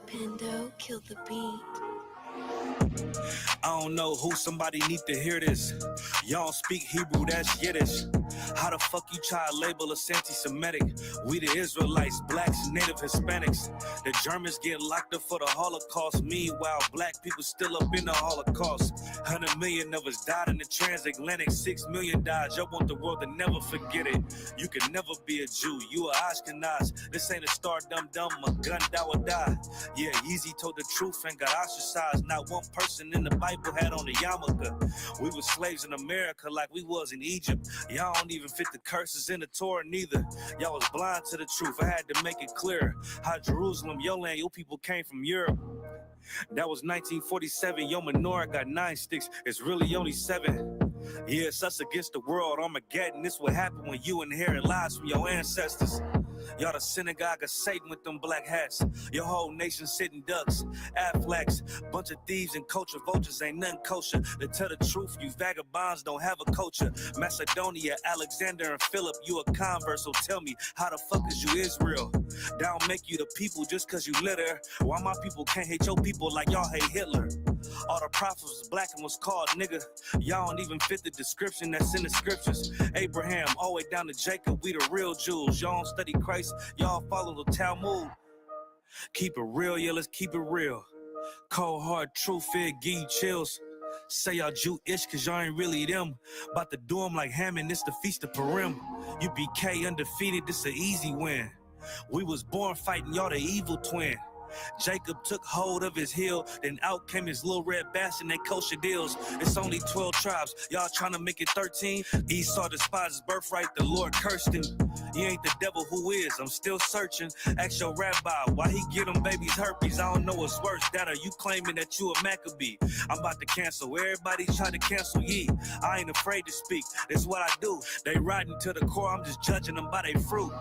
Pendo killed the beat. I don't know who, somebody need to hear this. Y'all speak Hebrew, that's Yiddish. How the fuck you try to label us anti-Semitic? We the Israelites, blacks, native Hispanics. The Germans get locked up for the Holocaust. Meanwhile, black people still up in the Holocaust. 100 million of us died in the transatlantic. 6 million died. Y'all want the world to never forget it. You can never be a Jew. You a Ashkenaz. This ain't a star dum-dum. A gun that would die. Yeah, Yeezy told the truth and got ostracized. Not one person in the Bible had on a yarmulke. We were slaves in America like we was in Egypt. Y'all don't even fit the curses in the Torah neither. Y'all was blind to the truth. I had to make it clear how Jerusalem, your land, your people came from Europe. That was 1947. Your menorah got 9 sticks. It's really only 7. Yeah, it's us against the world. Armageddon. This what happened when you inherit lies from your ancestors. Y'all the synagogue of Satan with them black hats. Your whole nation sitting ducks, Aflacs, bunch of thieves and culture vultures, ain't nothing kosher. To tell the truth, you vagabonds don't have a culture. Macedonia, Alexander and Philip, you a convert, so tell me, how the fuck is you Israel? That don't make you the people just cause you litter. Why my people can't hate your people like y'all hate Hitler? All the prophets was black and was called nigga. Y'all don't even fit the description that's in the scriptures. Abraham, all the way down to Jacob, we the real Jews. Y'all don't study Christ, y'all follow the Talmud. Keep it real, yeah, let's keep it real. Cold hard truth, it give you chills. Say y'all Jewish cause y'all ain't really them. About to do them like Hammond, it's the Feast of Purim. You BK undefeated, this an easy win. We was born fighting, y'all the evil twin. Jacob took hold of his heel, then out came his little red bastard and kosher deals. It's only 12 tribes, y'all trying to make it 13. Esau despised his birthright, the Lord cursed him. He ain't the devil, who is? I'm still searching. Ask your rabbi, why he get them babies herpes? I don't know what's worse, that or you claiming that you a Maccabee. I'm about to cancel, everybody try to cancel ye. I ain't afraid to speak, that's what I do. They riding to the core, I'm just judging them by their fruit.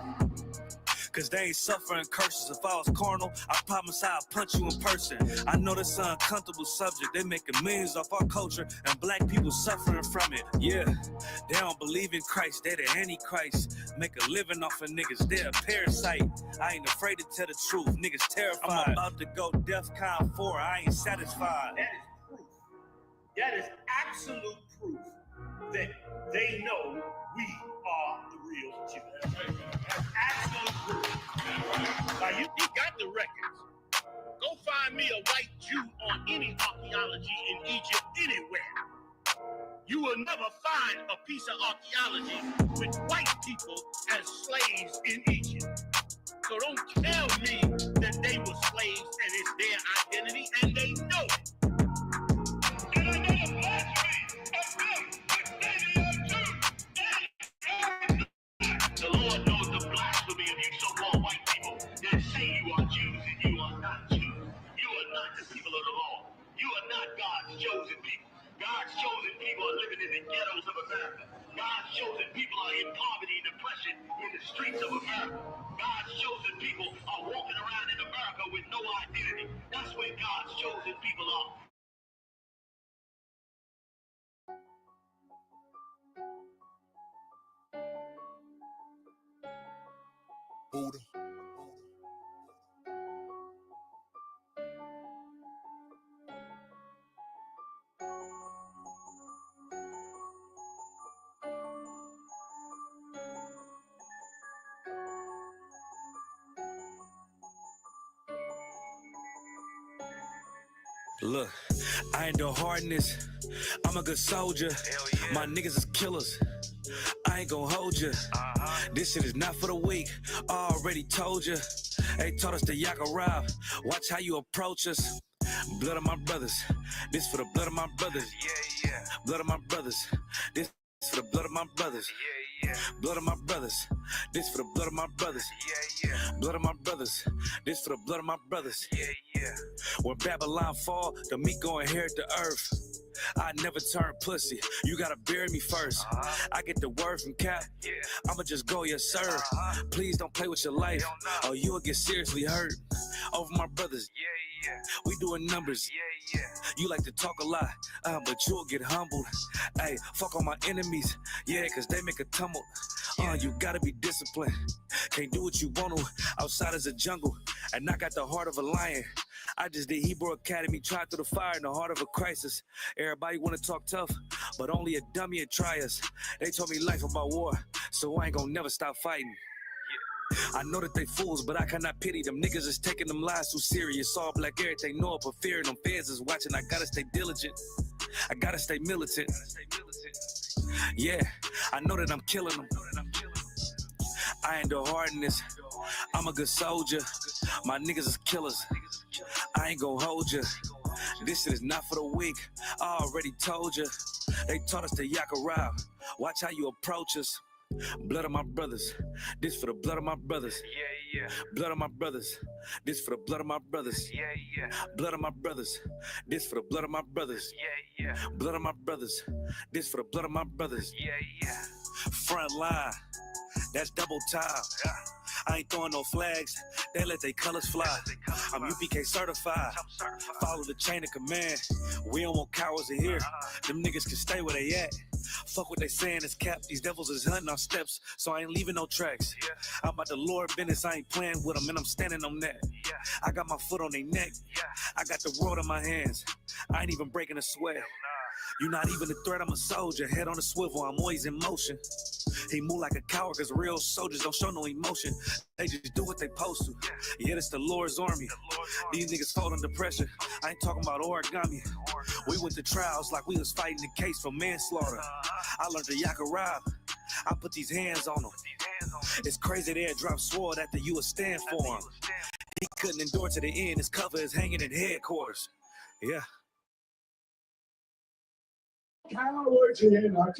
Cause they ain't suffering curses. If I was carnal, I promise I'll punch you in person. I know this an uncomfortable subject. They making millions off our culture and black people suffering from it. Yeah, they don't believe in Christ. They the Antichrist. Make a living off of niggas. They're a parasite. I ain't afraid to tell the truth. Niggas terrified. I'm about to go DEFCON 4. I ain't satisfied. That is proof. That is absolute proof that they know we are the real Jews. That's absolute proof. Now you got the records. Go find me a white Jew on any archaeology in Egypt anywhere. You will never find a piece of archaeology with white people as slaves in Egypt. So don't tell me that they were slaves and it's their identity, and they know it. And I know the blasphemy of them, which they are Jews. The Lord knows the blasphemy of you so-called white people that say you are Jews and you are not Jews. You are not the people of the law. You are not God's chosen people. God's chosen people are living in the ghettos of America. God's chosen people are in poverty and depression in the streets of America. God's chosen people are walking around in America with no identity. That's where God's chosen people are. Buddha. Look, I ain't the hardness. I'm a good soldier. Yeah. My niggas is killers. I ain't gon' hold you. This shit is not for the weak. I already told you. They taught us to yak around. Watch how you approach us. Blood of my brothers. This for the blood of my brothers. Yeah. Blood of my brothers. This for the blood of my brothers. Yeah. Blood of my brothers. This for the blood of my brothers. Yeah. Blood of my brothers. This for the blood of my brothers. Yeah. When Babylon fall, the meek gon' inherit the earth. I never turn pussy. You gotta bury me first. I get the word from Cap. I'ma just go, yes sir. Please don't play with your life, or you'll get seriously hurt. Over my brothers, we doing numbers. You like to talk a lot, but you'll get humbled. Hey, fuck all my enemies, yeah, cause they make a tumble. You gotta be disciplined. Can't do what you want to. Outside is a jungle, and I got the heart of a lion. I just did Hebrew Academy, tried through the fire in the heart of a crisis. Everybody wanna talk tough, but only a dummy would try us. They told me life about war, so I ain't gonna never stop fighting. I know that they fools, but I cannot pity them. Niggas is taking them lies too serious. All black everything, know it, but fearing them feds is watching. I gotta stay diligent. I gotta stay militant. Yeah, I know that I'm killing them. I ain't the hardness. I'm a good soldier. My niggas is killers. I ain't gon' hold you. This shit is not for the weak. I already told you. They taught us to yak around. Watch how you approach us. Blood of my brothers. This for the blood of my brothers. Blood of my brothers. This for the blood of my brothers. Blood of my brothers. This for the blood of my brothers. Blood of my brothers. This for the blood of my brothers. Front line. That's double time. I ain't throwing no flags. They let their colors fly. I'm UPK certified. Follow the chain of command. We don't want cowards in here. Them niggas can stay where they at. Fuck what they saying is cap. These devils is hunting our steps, so I ain't leaving no tracks. I'm about the Lord business. I ain't playing with them, and I'm standing on that. I got my foot on their neck. I got the world in my hands. I ain't even breaking a sweat. You're not even a threat, I'm a soldier. Head on a swivel, I'm always in motion. He move like a coward, cause real soldiers don't show no emotion. They just do what they supposed to. Yeah, it's the Lord's army. These niggas fold under pressure. I ain't talking about origami. We went to trials like we was fighting the case for manslaughter. I learned to yak a rob. I put these hands on them. It's crazy they had dropped sword after you would stand for him. He couldn't endure to the end. His cover is hanging in headquarters. Yeah. Cowards in our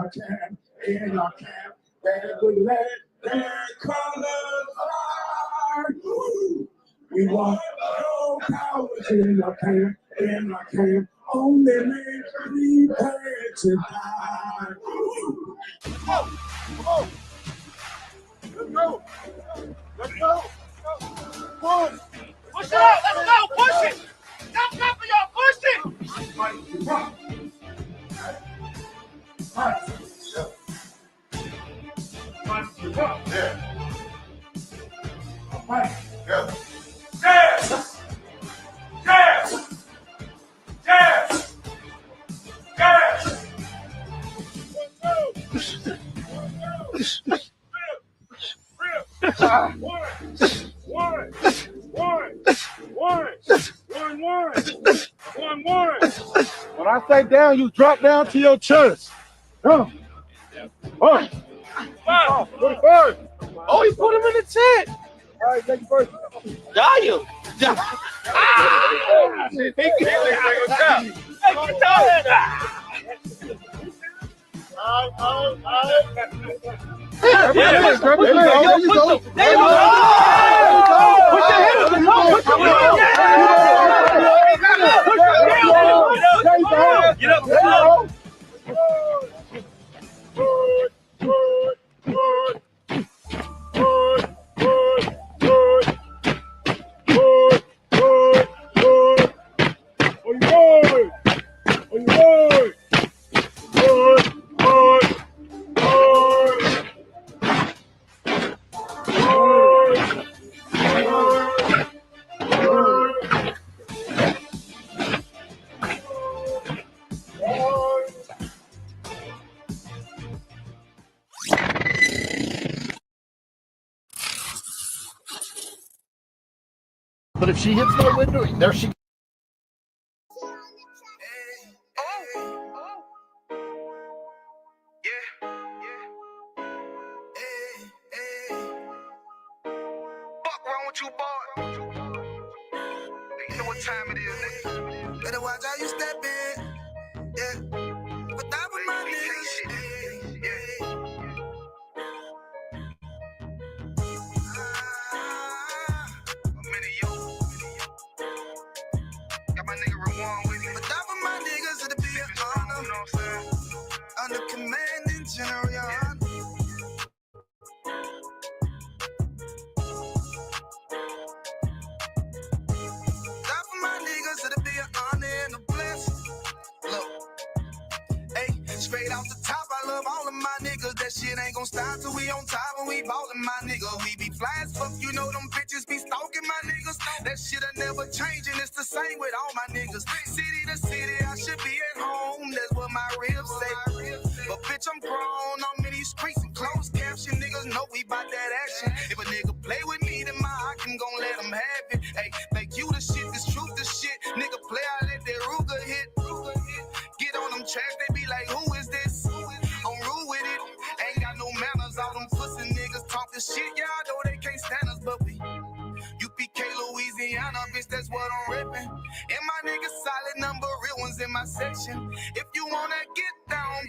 camp, in our camp, where we let their colors fly. We want no cowards in our camp, only men prepared to die. Come on. Let's go. Let's go. Push. Push it out. Let's go. Push it. Stop for y'all. Push it. Fight. When I say down, you drop down to your chest. Come. Oh, 45. Oh, he put him in the tent. All right, take it first. Got you. But if she hits no window, there she know what time it is, nigga. Better watch how you step in. Yeah. But that was my niggas. Yeah. Got my nigga Rawan with me. But that was my niggas, it'll be an honor. You know what I'm saying? Under commanding general, your honor. That for my niggas, it'll be an honor and a blessing. Look, hey, straight off the top, I love all of my niggas. That shit ain't gon' stop till we on top and we ballin', my nigga. We be fly as fuck, you know them bitches be stalking my niggas. That shit'll never change and it's the same with all my niggas. City to city, I should be at home. That's what my ribs say. But bitch, I'm grown. I'm in these streets and closed caption. Niggas know we bout that action. If a nigga play with me, then my Hakim gon' let him have it. Hey, like you the shit, this truth the shit. Nigga play, I let that Ruger hit. Get on them tracks, they be like, who is this? I'm rude with it. Ain't got no manners. All them pussy niggas talking shit. Yeah, I know they can't stand us, but we UPK, Louisiana, bitch, that's what I'm ripping. And my niggas solid number, real ones in my section. If you wanna get down,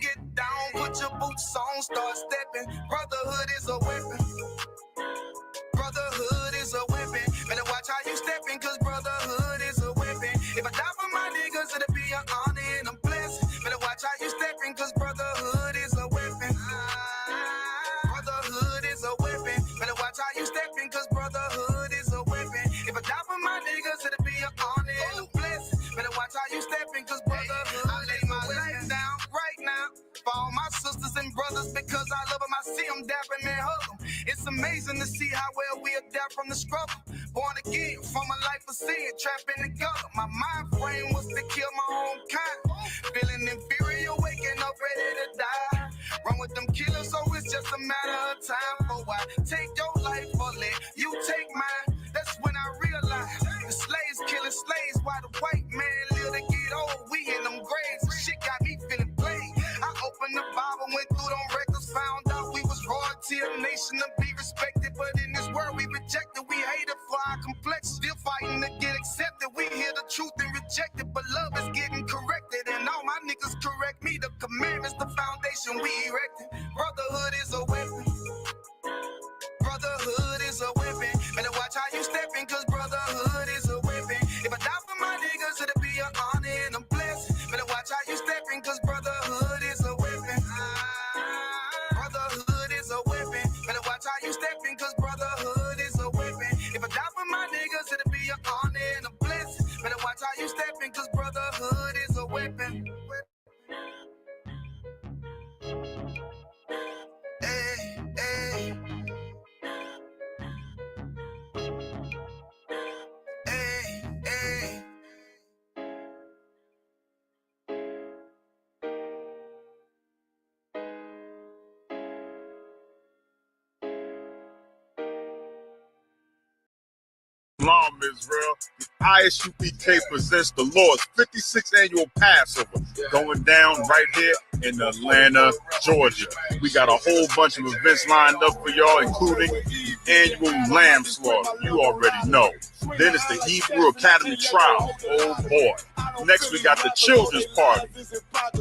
put your boots on, start stepping. Brotherhood is a weapon. Brotherhood is a weapon. Better watch how you stepping, cause brotherhood is a weapon. If I die for my niggas, it'll be an honor and a blessing. Better watch how you stepping, cause brotherhood is a weapon. Brotherhood is a weapon. Better watch how you stepping, cause brotherhood is a weapon. If I die for my niggas, it'll be an honor and a blessing. Better watch how you stepping, cause brotherhood. I lay my life down right now for all my sisters and brothers, because I love them. I see them dapping and hug them. It's amazing to see how well we adapt from the struggle. Born again from a life of sin, trapping together. My mind frame was to kill my own kind. Feeling inferior, waking up ready to die. Run with them killers, so it's just a matter of time. For I take your life or let you take mine. That's when I realized the slaves killing slaves while the white man live to get old. We in them graves, the shit got me feeling played. I opened the Bible, went through them records, found out we was royalty, a nation to be respected. But in this world we rejected, we hated for our complexion. Still fighting to get accepted. We hear the truth and reject it, but love is getting corrected. And all my niggas correct me. The commandments, the foundation we erected. Brotherhood is a weapon. Brotherhood is a weapon. Better watch how you stepping, cause brotherhood is a weapon. If I die for my niggas, it'll be an honor and a blessing. Better watch how you stepping, cause brotherhood is a weapon. Brotherhood is a weapon. Better watch how you stepping, cause brotherhood is a weapon. If I die for my niggas, it'll be an honor and a blessing. Better watch how you stepping, cause brotherhood is a weapon. Hey, hey. Hey, hey. Shalom, Israel. The ISUPK presents the Lord's 56th annual Passover going down right here in Atlanta, Georgia. We got a whole bunch of events lined up for y'all, including the annual lamb slaughter. You already know. Then it's the Hebrew Academy trial. Oh boy. Next we got the children's party.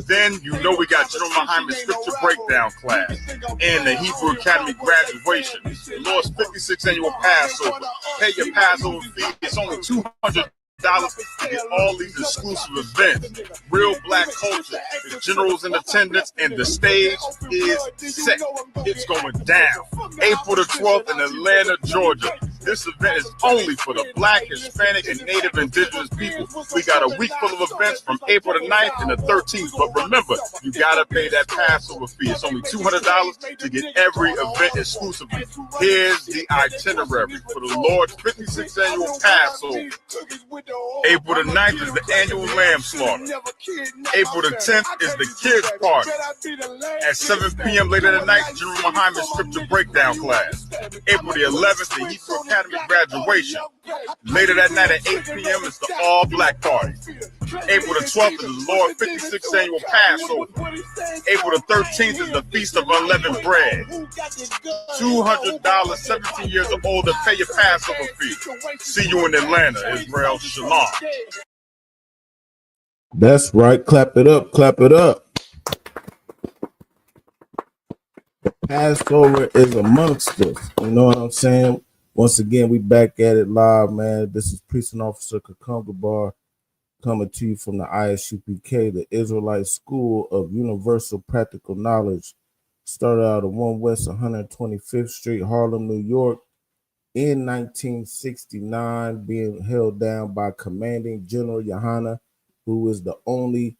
Then you know we got General Muhammad's scripture breakdown class and the Hebrew Academy graduation. The Lord's 56th annual Passover. Pay your Passover fee. It's only $200 to get all these exclusive events. Real black culture. The general's in attendance and the stage is set. It's going down. April the 12th in Atlanta, Georgia. This event is only for the Black, Hispanic, and Native Indigenous people. We got a week full of events from April the 9th and the 13th. But remember, you got to pay that Passover fee. It's only $200 to get every event exclusively. Here's the itinerary for the Lord's 56th annual Passover. April the 9th is the annual lamb slaughter. April the 10th is the kids party. At 7 p.m. later that night, General Muhammad's scripture breakdown class. April the 11th, the Hebrew Academy graduation. Later that night at 8 p.m. is the all-black party. April the 12th is the Lord's 56th annual Passover. April the 13th is the Feast of Unleavened Bread. $200, 17 years or older, pay your Passover fee. See you in Atlanta. Israel Shalom. That's right. Clap it up. Clap it up. The Passover is amongst us. You know what I'm saying? Once again, we back at it live, man. This is Precinct Officer Kakunga Bar coming to you from the ISUPK, the Israelite School of Universal Practical Knowledge. Started out at 1 West 125th Street, Harlem, New York, in 1969, being held down by Commanding General Yohana, who is the only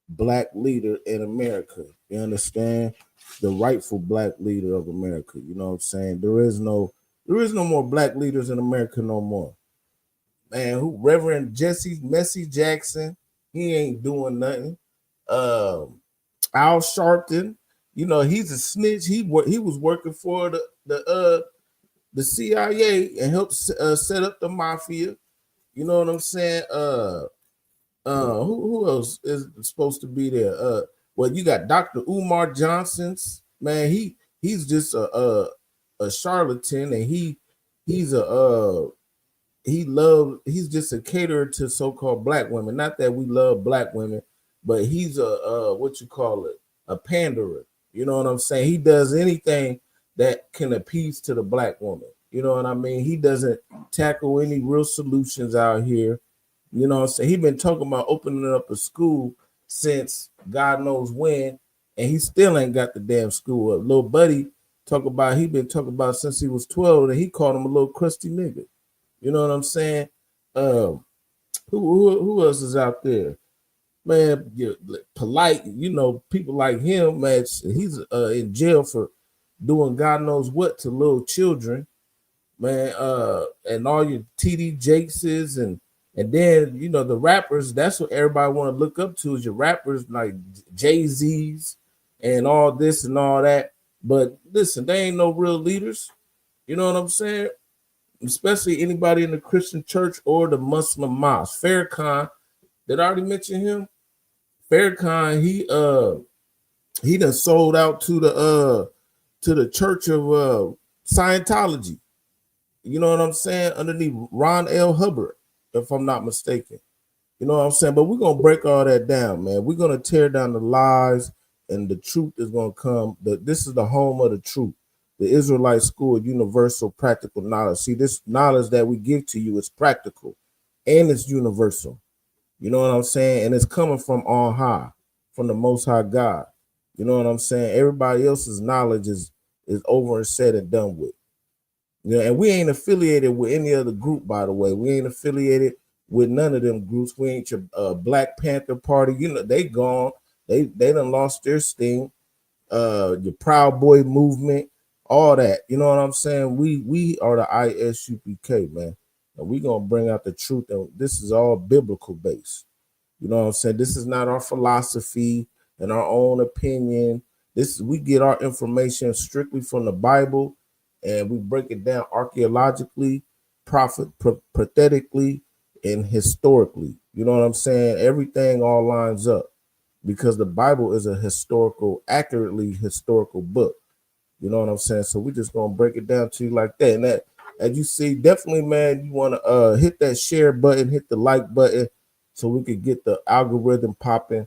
black leader in America. You understand? The rightful black leader of America. You know what I'm saying? There is no more black leaders in America no more. Man, who Reverend Jesse Messy Jackson, he ain't doing nothing. Al Sharpton, you know, he's a snitch. He was working for the CIA and helped set up the mafia. You know what I'm saying? Who else is supposed to be there? Well, you got Dr. Umar Johnson's, man. He's just a charlatan, and he's just a caterer to so-called black women. Not that we love black women, but he's a panderer. You know what I'm saying? He does anything that can appease to the black woman. You know what I mean? He doesn't tackle any real solutions out here. You know what I'm saying? He been talking about opening up a school since God knows when, and he still ain't got the damn school up. Little buddy he been talking about since he was 12, and he called him a little crusty nigga. You know what I'm saying? Who else is out there? Man, polite, you know, people like him, man, he's in jail for doing God knows what to little children, man, and all your TD Jakeses and then, you know, the rappers, that's what everybody want to look up to, is your rappers like Jay-Z's and all this and all that. But listen, they ain't no real leaders. You know what I'm saying? Especially anybody in the Christian church or the Muslim mosque. Farrakhan, did I already mention him? Farrakhan, he done sold out to the church of Scientology. You know what I'm saying? Underneath Ron L. Hubbard, if I'm not mistaken. You know what I'm saying? But we're going to break all that down, man. We're going to tear down the lies, and the truth is going to come. This is the home of the truth. The Israelite School of Universal Practical Knowledge. See, this knowledge that we give to you is practical and it's universal. You know what I'm saying? And it's coming from on high, from the Most High God. You know what I'm saying? Everybody else's knowledge is over and said and done with. You know, and we ain't affiliated with any other group, by the way. We ain't affiliated with none of them groups. We ain't your Black Panther Party. You know, they gone. They done lost their sting. Your Proud Boy movement, all that. You know what I'm saying? We are the ISUPK, man. And we gonna bring out the truth. And this is all biblical based. You know what I'm saying? This is not our philosophy and our own opinion. We get our information strictly from the Bible, and we break it down archaeologically, prophetically, and historically. You know what I'm saying? Everything all lines up because the Bible is a accurately historical book. You know what I'm saying? So we're just gonna break it down to you like that. And that, as you see, definitely, man, you want to hit that share button, hit the like button, so we could get the algorithm popping.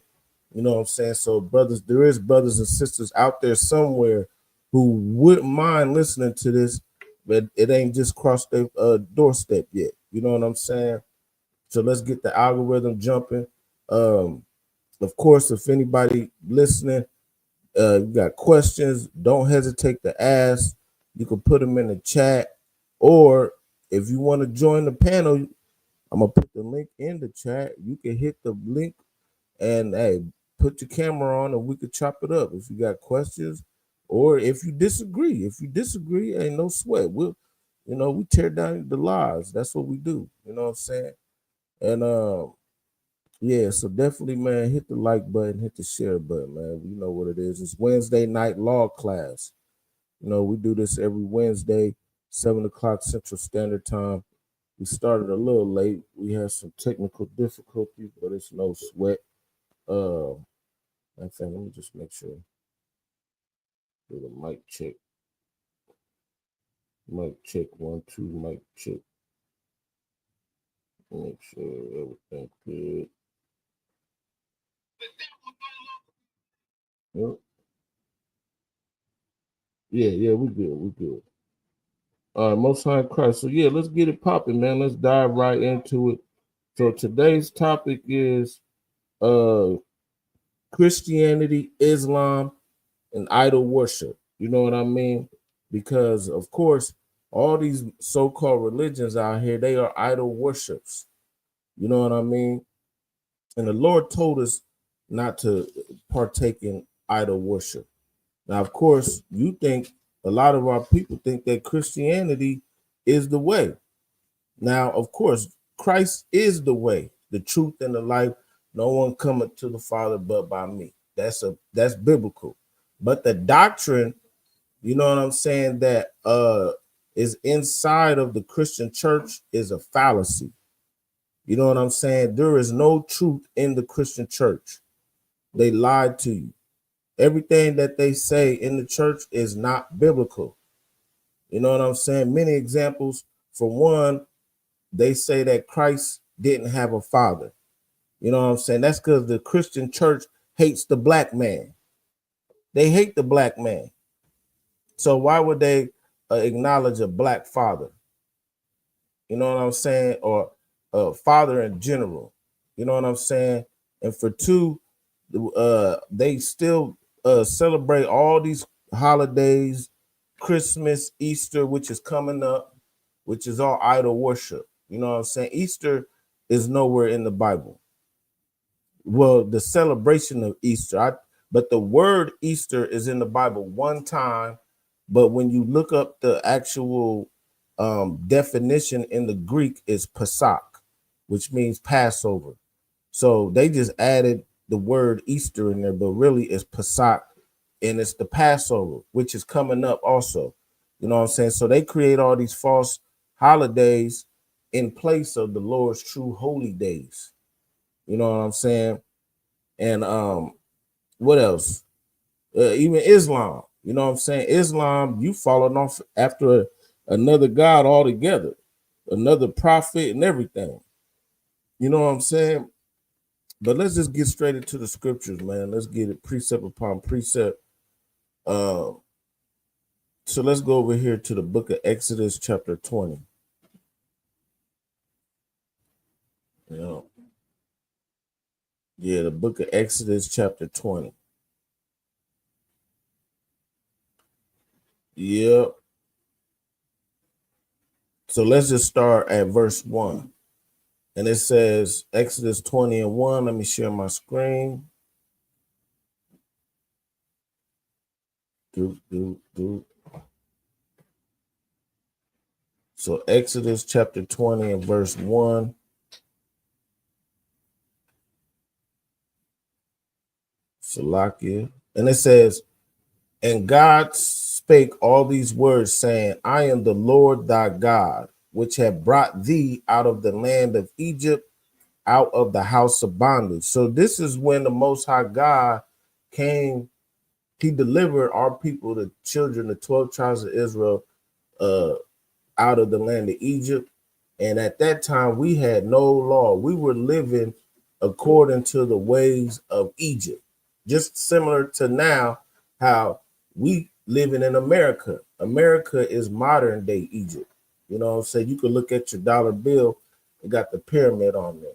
You know what I'm saying? So, there is brothers and sisters out there somewhere who wouldn't mind listening to this, but it ain't just crossed their doorstep yet. You know what I'm saying? So let's get the algorithm jumping. Of course, if anybody listening, you got questions, don't hesitate to ask. You can put them in the chat, or if you want to join the panel, I'm gonna put the link in the chat. You can hit the link and hey, put your camera on, and we could chop it up if you got questions, or if you disagree. If you disagree, ain't no sweat. We tear down the lies. That's what we do. You know what I'm saying? And yeah, so definitely, man, hit the like button, hit the share button, man. You know what it is. It's Wednesday night Lawclass. You know, we do this every Wednesday, 7 o'clock Central Standard Time. We started a little late. We had some technical difficulties, but it's no sweat. I think let me just make sure. Do the mic check. Mic check 1, 2. Mic check. Make sure everything's good. Yep. Yeah, we good. We good. All right, Most High Christ. So yeah, let's get it popping, man. Let's dive right into it. So today's topic is Christianity, Islam, and idol worship. You know what I mean? Because of course, all these so-called religions out here, they are idol worships. You know what I mean? And the Lord told us not to partake in idol worship. Now, of course, you think a lot of our people think that Christianity is the way. Now, of course, Christ is the way, the truth, and the life. No one cometh to the Father but by me. That's biblical. But the doctrine, you know what I'm saying, that is inside of the Christian church is a fallacy. You know what I'm saying? There is no truth in the Christian church. They lied to you. Everything that they say in the church is not biblical. You know what I'm saying? Many examples. For one, they say that Christ didn't have a father. You know what I'm saying? That's because the Christian church hates the black man. They hate the black man. So why would they acknowledge a black father? You know what I'm saying? Or a father in general. You know what I'm saying? And for two, they still celebrate all these holidays, Christmas, Easter, which is coming up, which is all idol worship. You know what I'm saying? Easter is nowhere in the Bible. Well, the celebration of Easter, but the word Easter is in the Bible one time. But when you look up the actual definition in the Greek, is Pesach, which means Passover. So they just added the word Easter in there, but really it's Pesach, and it's the Passover, which is coming up also. You know what I'm saying? So they create all these false holidays in place of the Lord's true holy days. You know what I'm saying? And what else? Even Islam. You know what I'm saying? Islam, you falling off after another God altogether, another prophet and everything. You know what I'm saying? But let's just get straight into the scriptures, man. Let's get it precept upon precept. So let's go over here to the book of Exodus, chapter 20. You know, yeah, the book of Exodus, chapter 20. Yep. So let's just start at verse 1. And it says, Exodus 20 and 1. Let me share my screen. So Exodus chapter 20 and verse 1. Salakia. And it says, and God spake all these words, saying, I am the Lord thy God, which have brought thee out of the land of Egypt, out of the house of bondage. So this is when the Most High God came. He delivered our people, the children, the 12 tribes of Israel, out of the land of Egypt. And at that time, we had no law. We were living according to the ways of Egypt, just similar to now how we living in America. America is modern day Egypt. You know what I'm saying? You could look at your dollar bill, it got the pyramid on there.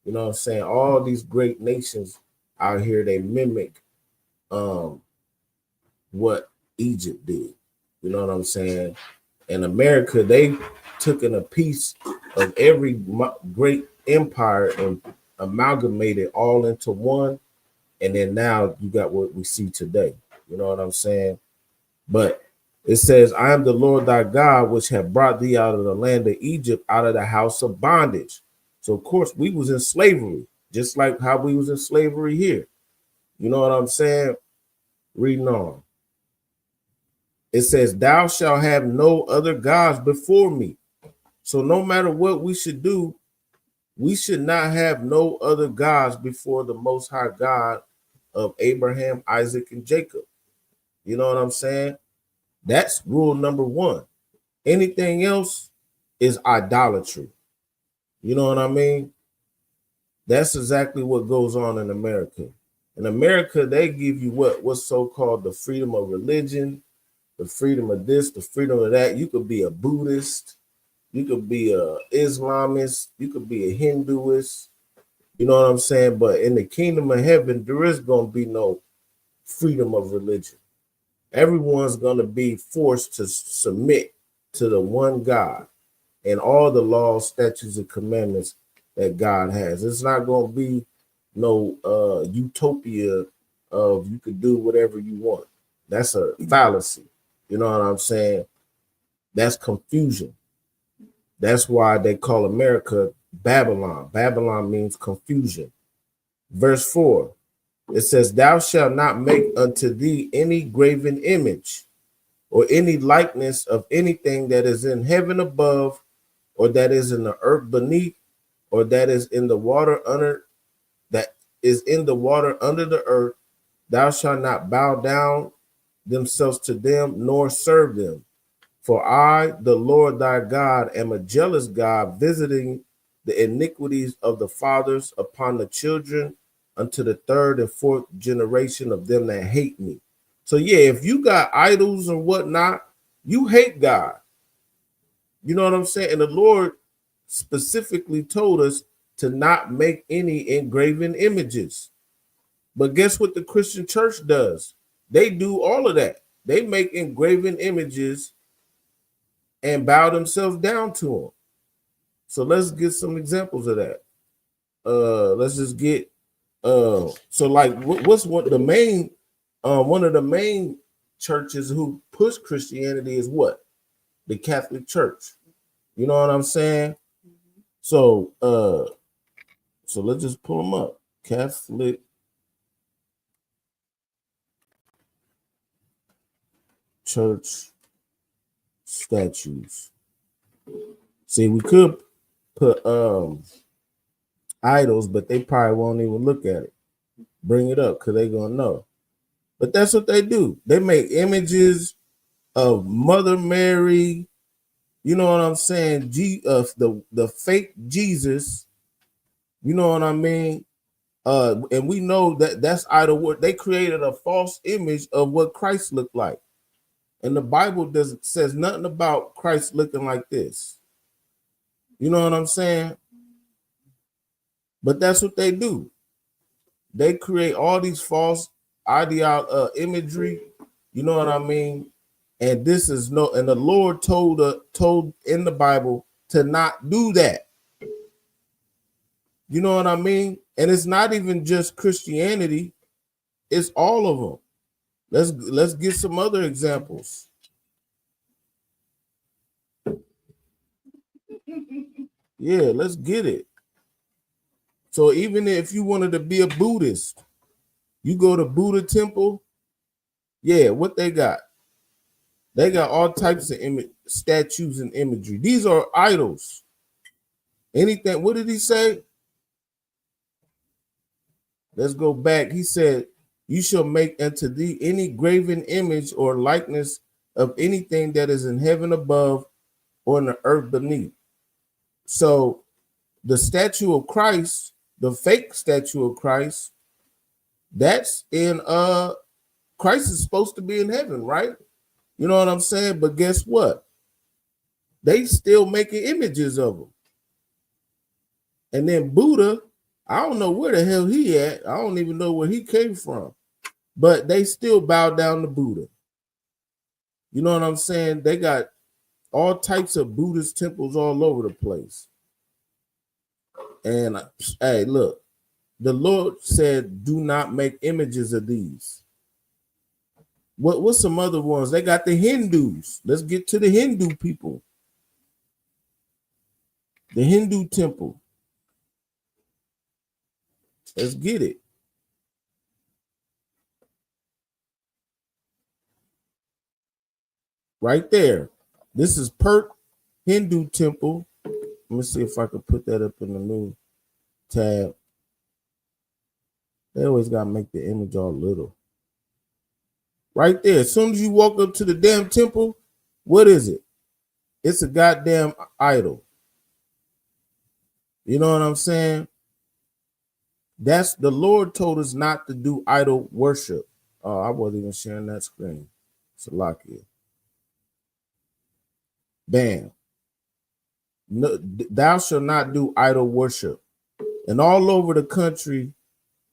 You know what I'm saying? All these great nations out here, they mimic what Egypt did. You know what I'm saying? In America, they took in a piece of every great empire and amalgamated all into one. And then now you got what we see today. You know what I'm saying? But it says, I am the Lord thy God, which have brought thee out of the land of Egypt, out of the house of bondage. So, of course, we was in slavery, just like how we was in slavery here. You know what I'm saying? Reading on. It says, thou shalt have no other gods before me. So no matter what we should do, we should not have no other gods before the Most High God of Abraham, Isaac, and Jacob. You know what I'm saying? That's rule number one. Anything else is idolatry. You know what I mean? That's exactly what goes on in America. In America, they give you what's so-called the freedom of religion, the freedom of this, the freedom of that. You could be a Buddhist, you could be a Islamist, you could be a Hinduist. You know what I'm saying? But in the kingdom of heaven, there is going to be no freedom of religion. Everyone's going to be forced to submit to the one God and all the laws, statutes, and commandments that God has. It's not going to be no utopia of you could do whatever you want. That's a fallacy. You know what I'm saying? That's confusion. That's why they call America Babylon. Babylon means confusion. Verse 4, it says, "Thou shalt not make unto thee any graven image or any likeness of anything that is in heaven above, or that is in the earth beneath, or that is in the water under the earth. Thou shalt not bow down themselves to them, nor serve them. For I, the Lord thy God, am a jealous God, visiting the iniquities of the fathers upon the children unto the third and fourth generation of them that hate me." So yeah, if you got idols or whatnot, you hate God. You know what I'm saying? And the Lord specifically told us to not make any engraven images. But guess what the Christian church does? They do all of that. They make engraven images and bow themselves down to them. So let's get some examples of that. Let's just get so like what's what the main one of the main churches who push Christianity is what? The Catholic Church. You know what I'm saying? So so let's just pull them up. Catholic Church statues. See, we could put idols, but they probably won't even look at it. Bring it up because they're gonna know. But that's what they do. They make images of Mother Mary. You know what I'm saying? The fake Jesus. You know what I mean? And we know that that's idol work. They created a false image of what Christ looked like, and the Bible doesn't says nothing about Christ looking like this. You know what I'm saying? But that's what they do. They create all these false imagery. You know what I mean? And this is no. And the Lord told in the Bible to not do that. You know what I mean? And it's not even just Christianity; it's all of them. Let's get some other examples. Yeah, let's get it. So even if you wanted to be a Buddhist, you go to Buddha temple. Yeah, what they got? They got all types of statues and imagery. These are idols. Anything. What did he say? Let's go back. He said, "You shall make unto thee any graven image or likeness of anything that is in heaven above or in the earth beneath." So the statue of Christ, the fake statue of Christ, that's in Christ is supposed to be in heaven, right? You know what I'm saying? But guess what? They still making images of him. And then Buddha, I don't know where the hell he at. I don't even know where he came from. But they still bow down to Buddha. You know what I'm saying? They got all types of Buddhist temples all over the place. And hey, look, the Lord said, "Do not make images of these." What's some other ones? They got the Hindus. Let's get to the Hindu people. The Hindu temple. Let's get it. Right there. This is Perth Hindu temple. Let me see if I can put that up in the new tab. They always gotta make the image all little. Right there. As soon as you walk up to the damn temple, what is it? It's a goddamn idol. You know what I'm saying? That's the Lord told us not to do idol worship. Oh, I wasn't even sharing that screen. Salakia. Bam. No, thou shalt not do idol worship. And all over the country,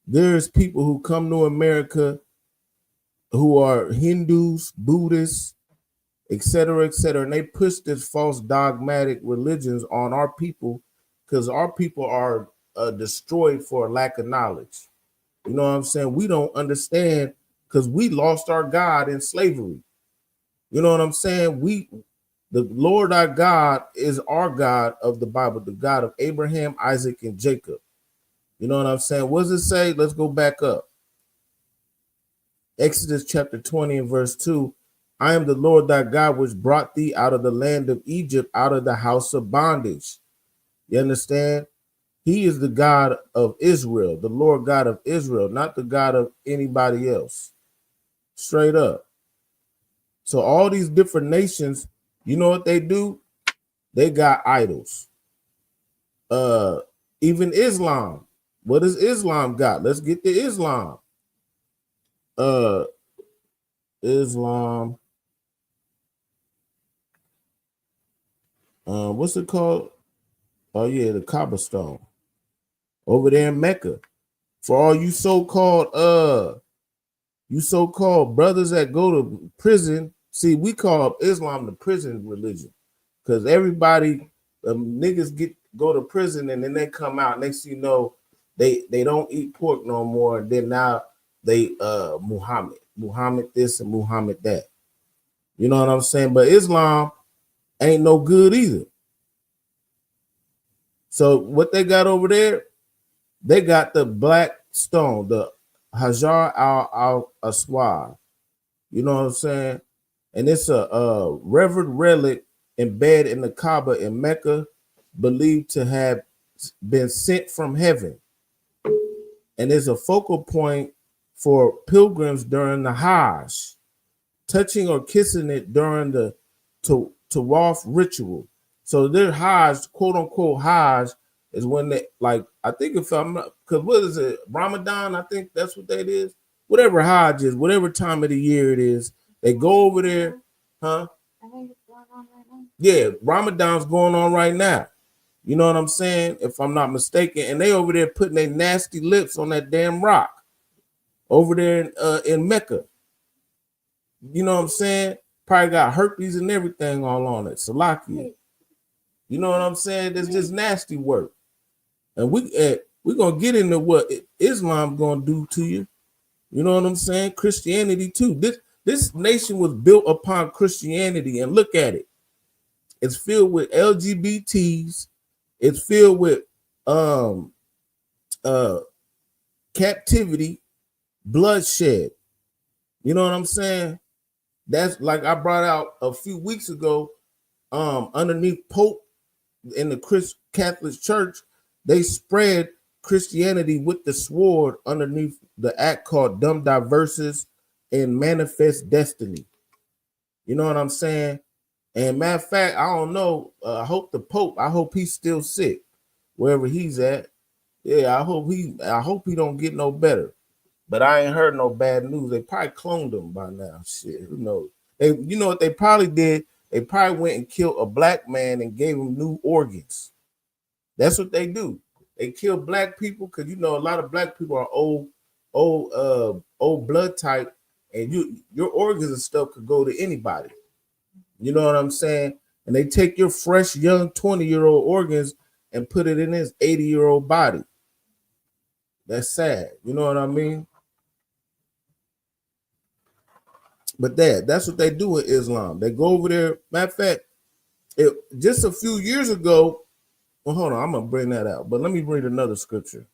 there's people who come to America who are Hindus, Buddhists, etc., and they push this false dogmatic religions on our people because our people are destroyed for a lack of knowledge. You know what I'm saying? We don't understand because we lost our God in slavery. You know what I'm saying? The Lord our God is our God of the Bible, the God of Abraham, Isaac, and Jacob. You know what I'm saying? What does it say? Let's go back up. Exodus chapter 20 and verse 2. I am the Lord thy God, which brought thee out of the land of Egypt, out of the house of bondage. You understand? He is the God of Israel, the Lord God of Israel, not the God of anybody else. Straight up. So all these different nations, you know what they do? They got idols. Even Islam. What does Islam got? Let's get to Islam. Islam. What's it called? Oh yeah, the Kaaba stone. Over there in Mecca. For all you so-called brothers that go to prison. See, we call Islam the prison religion. Because everybody, niggas go to prison and then they come out. Next thing you know, they don't eat pork no more. And then now they Muhammad this and Muhammad that. You know what I'm saying? But Islam ain't no good either. So what they got over there, they got the black stone, the Hajar al-Aswad. You know what I'm saying? And it's a revered relic embedded in the Kaaba in Mecca, believed to have been sent from heaven. And is a focal point for pilgrims during the Hajj, touching or kissing it during the Tawaf ritual. So their Hajj, quote unquote Hajj, is when they, like, I think if I'm not, because what is it, Ramadan? I think that's what that is. Whatever Hajj is, whatever time of the year it is, they go over there, huh? I think it's going on right now. Yeah, Ramadan's going on right now. You know what I'm saying? If I'm not mistaken, and they over there putting their nasty lips on that damn rock over there in Mecca. You know what I'm saying? Probably got herpes and everything all on it. Salakia. You know what I'm saying? That's just nasty work. And we're gonna get into what Islam gonna do to you. You know what I'm saying? Christianity too. This nation was built upon Christianity, and look at it. It's filled with LGBTs. It's filled with captivity, bloodshed. You know what I'm saying? That's like I brought out a few weeks ago. Underneath Pope in the Catholic Church, they spread Christianity with the sword underneath the act called Dumb Diverses and Manifest Destiny. You know what I'm saying? And matter of fact, I don't know. I hope he's still sick wherever he's at. Yeah, I hope he don't get no better. But I ain't heard no bad news. They probably cloned him by now. Shit, who knows? You know what they probably did? They probably went and killed a black man and gave him new organs. That's what they do. They kill black people because, you know, a lot of black people are old blood type, and your organs and stuff could go to anybody. You know what I'm saying? And they take your fresh, young 20-year-old organs and put it in his 80-year-old body. That's sad. You know what I mean? But that's what they do in Islam. They go over there. Matter of fact, just a few years ago, well, hold on, I'm going to bring that out. But let me read another scripture.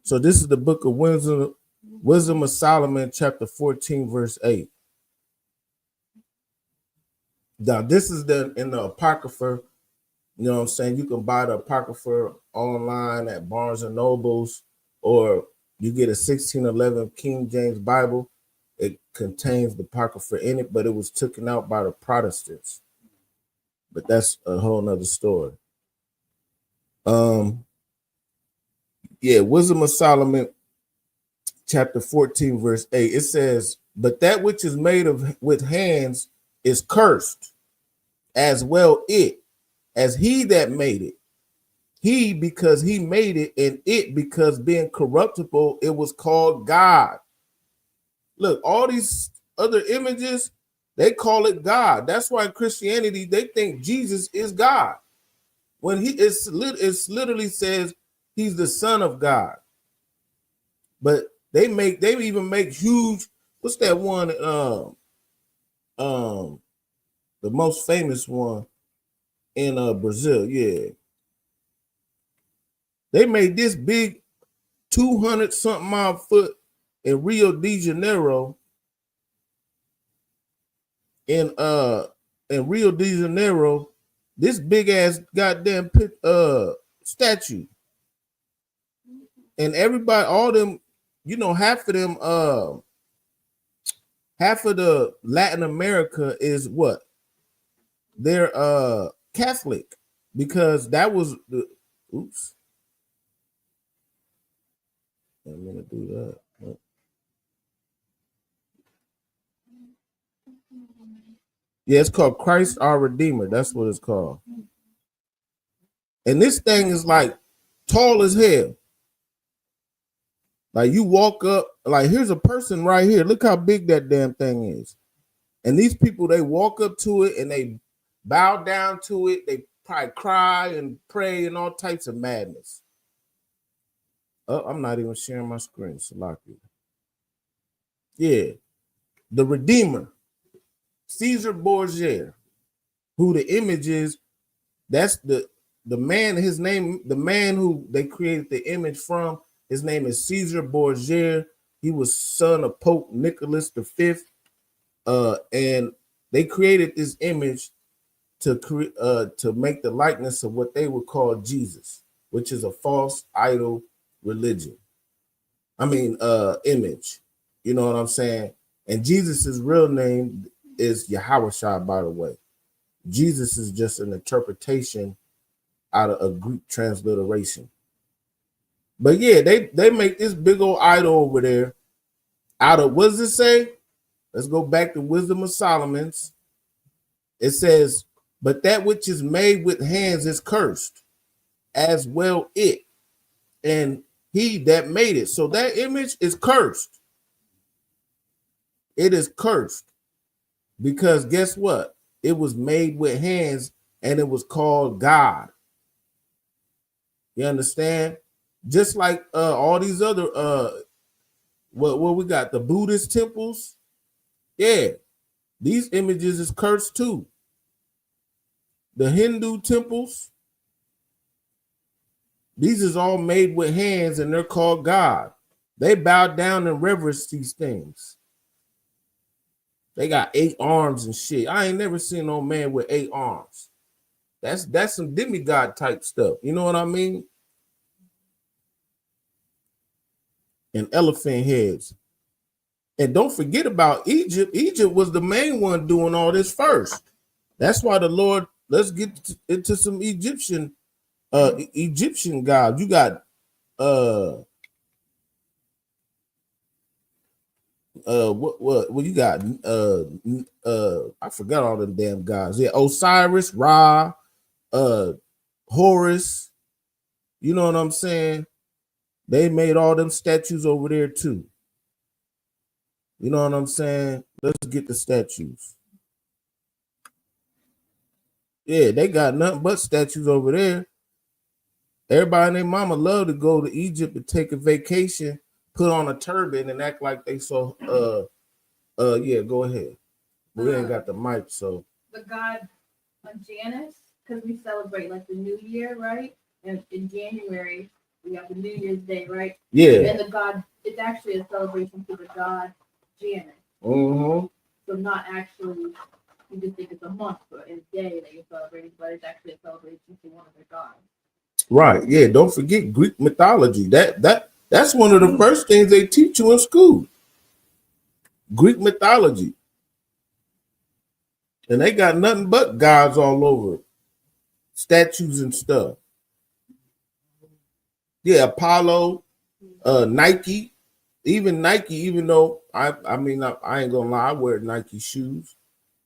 So this is the book of Wisdom of Solomon, chapter 14, verse 8. Now, this is in the Apocrypha You know what I'm saying? You can buy the Apocrypha online at Barnes and Nobles, or you get a 1611 King James Bible. It contains the Apocrypha in it, but it was taken out by the Protestants. But that's a whole nother story. Yeah, Wisdom of Solomon, chapter 14, verse 8. It says, "But that which is made of with hands is cursed, as well it, as he that made it. He, because he made it, and it, because being corruptible, it was called God." Look, all these other images, they call it God. That's why in Christianity, they think Jesus is God. When it's literally says he's the Son of God. But they even make huge, what's that one? The most famous one in Brazil, yeah. They made this big 200 something mile foot in Rio de Janeiro. In Rio de Janeiro, this big ass goddamn statue. And everybody, all them, you know, half of the Latin America is what? They're Catholic, because that was the oops. I'm gonna do that. Yeah, it's called Christ Our Redeemer. That's what it's called. And this thing is like tall as hell. Like you walk up, like here's a person right here. Look how big that damn thing is. And these people, they walk up to it and they bow down to it. They probably cry and pray and all types of madness. Oh, I'm not even sharing my screen, Salaki. Yeah, the Redeemer, Caesar Borgia, who the image is. That's the man. His name, the man who they created the image from. His name is Caesar Borgia. He was son of Pope Nicholas V. And they created this image to make the likeness of what they would call Jesus, which is a false idol religion. I mean, image. You know what I'm saying? And Jesus's real name is Yahushua, by the way. Jesus is just an interpretation out of a Greek transliteration. But yeah, they make this big old idol over there out of, what does it say? Let's go back to Wisdom of Solomon's. It says, "But that which is made with hands is cursed, as well it, and he that made it." So that image is cursed. It is cursed because guess what? It was made with hands and it was called God. You understand? Just like all these other what we got, the Buddhist temples. Yeah, these images is cursed too. The Hindu temples, these is all made with hands and they're called God. They bow down and reverence these things. They got 8 arms and shit. I ain't never seen no man with 8 arms. That's some demigod type stuff. You know what I mean? And elephant heads. And don't forget about Egypt. Egypt was the main one doing all this first. That's why the Lord, let's get into some Egyptian gods. You got what you got? I forgot all them damn gods. Yeah, Osiris, Ra, Horus. You know what I'm saying? They made all them statues over there too. You know what I'm saying? Let's get the statues. Yeah, they got nothing but statues over there. Everybody and their mama love to go to Egypt and take a vacation, put on a turban, and act like they saw. Yeah, go ahead. We ain't got the mic, so. The god Janus, because we celebrate like the New Year, right? And in January we have the New Year's Day, right? Yeah. And the god, it's actually a celebration to the god Janus. Mm-hmm. So not actually You just think it's a month or a day that you're celebrating, but it's actually a celebration to one of their gods. Right. Yeah. Don't forget Greek mythology. That's one of the first things they teach you in school. Greek mythology. And they got nothing but gods all over it. Statues and stuff. Yeah, Apollo, Nike, even Nike, even though I mean I ain't gonna lie, I wear Nike shoes.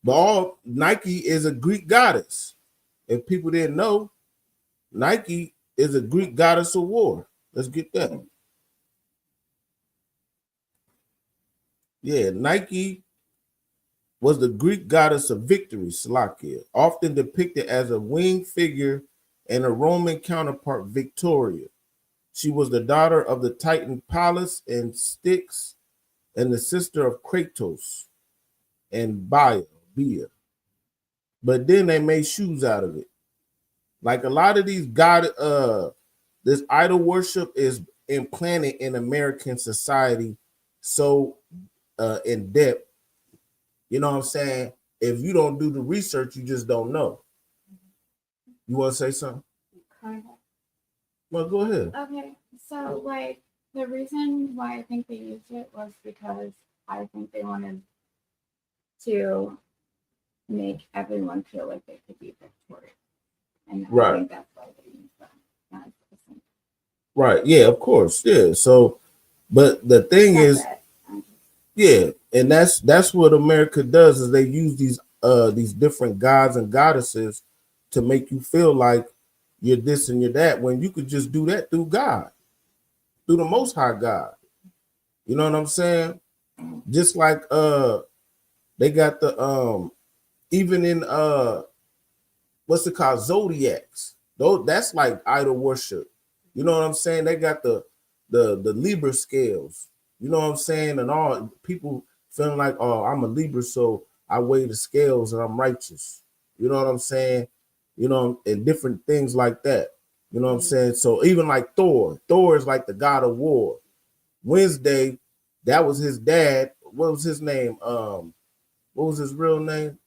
But all Nike is a Greek goddess. If people didn't know, Nike is a Greek goddess of war. Let's get that. Yeah, Nike was the Greek goddess of victory, Salakia, often depicted as a winged figure and a Roman counterpart, Victoria. She was the daughter of the Titan Pallas and Styx and the sister of Kratos and Bia. But then they made shoes out of it. Like a lot of these this idol worship is implanted in American society so in depth. You know what I'm saying? If you don't do the research, you just don't know. You want to say something? Kind of. Well, go ahead. Okay, so like the reason why I think they used it was because I think they wanted to make everyone feel like they could be victorious. And Right. I think that's why they used that. Not the same. Right. Yeah, of course. Yeah. So, but the thing That's is, it. yeah, and that's what America does is they use these different gods and goddesses to make you feel like you're this and you're that when you could just do that through God, through the Most High God. You know what I'm saying? Just like they got the even in what's it called, zodiacs. Though that's like idol worship. You know what I'm saying? They got the Libra scales. You know what I'm saying? And all people feeling like, oh, I'm a Libra, so I weigh the scales and I'm righteous. You know what I'm saying? You know, and different things like that. You know what I'm saying? So even like Thor is like the god of war. Wednesday, that was his dad. What was his name? What was his real name?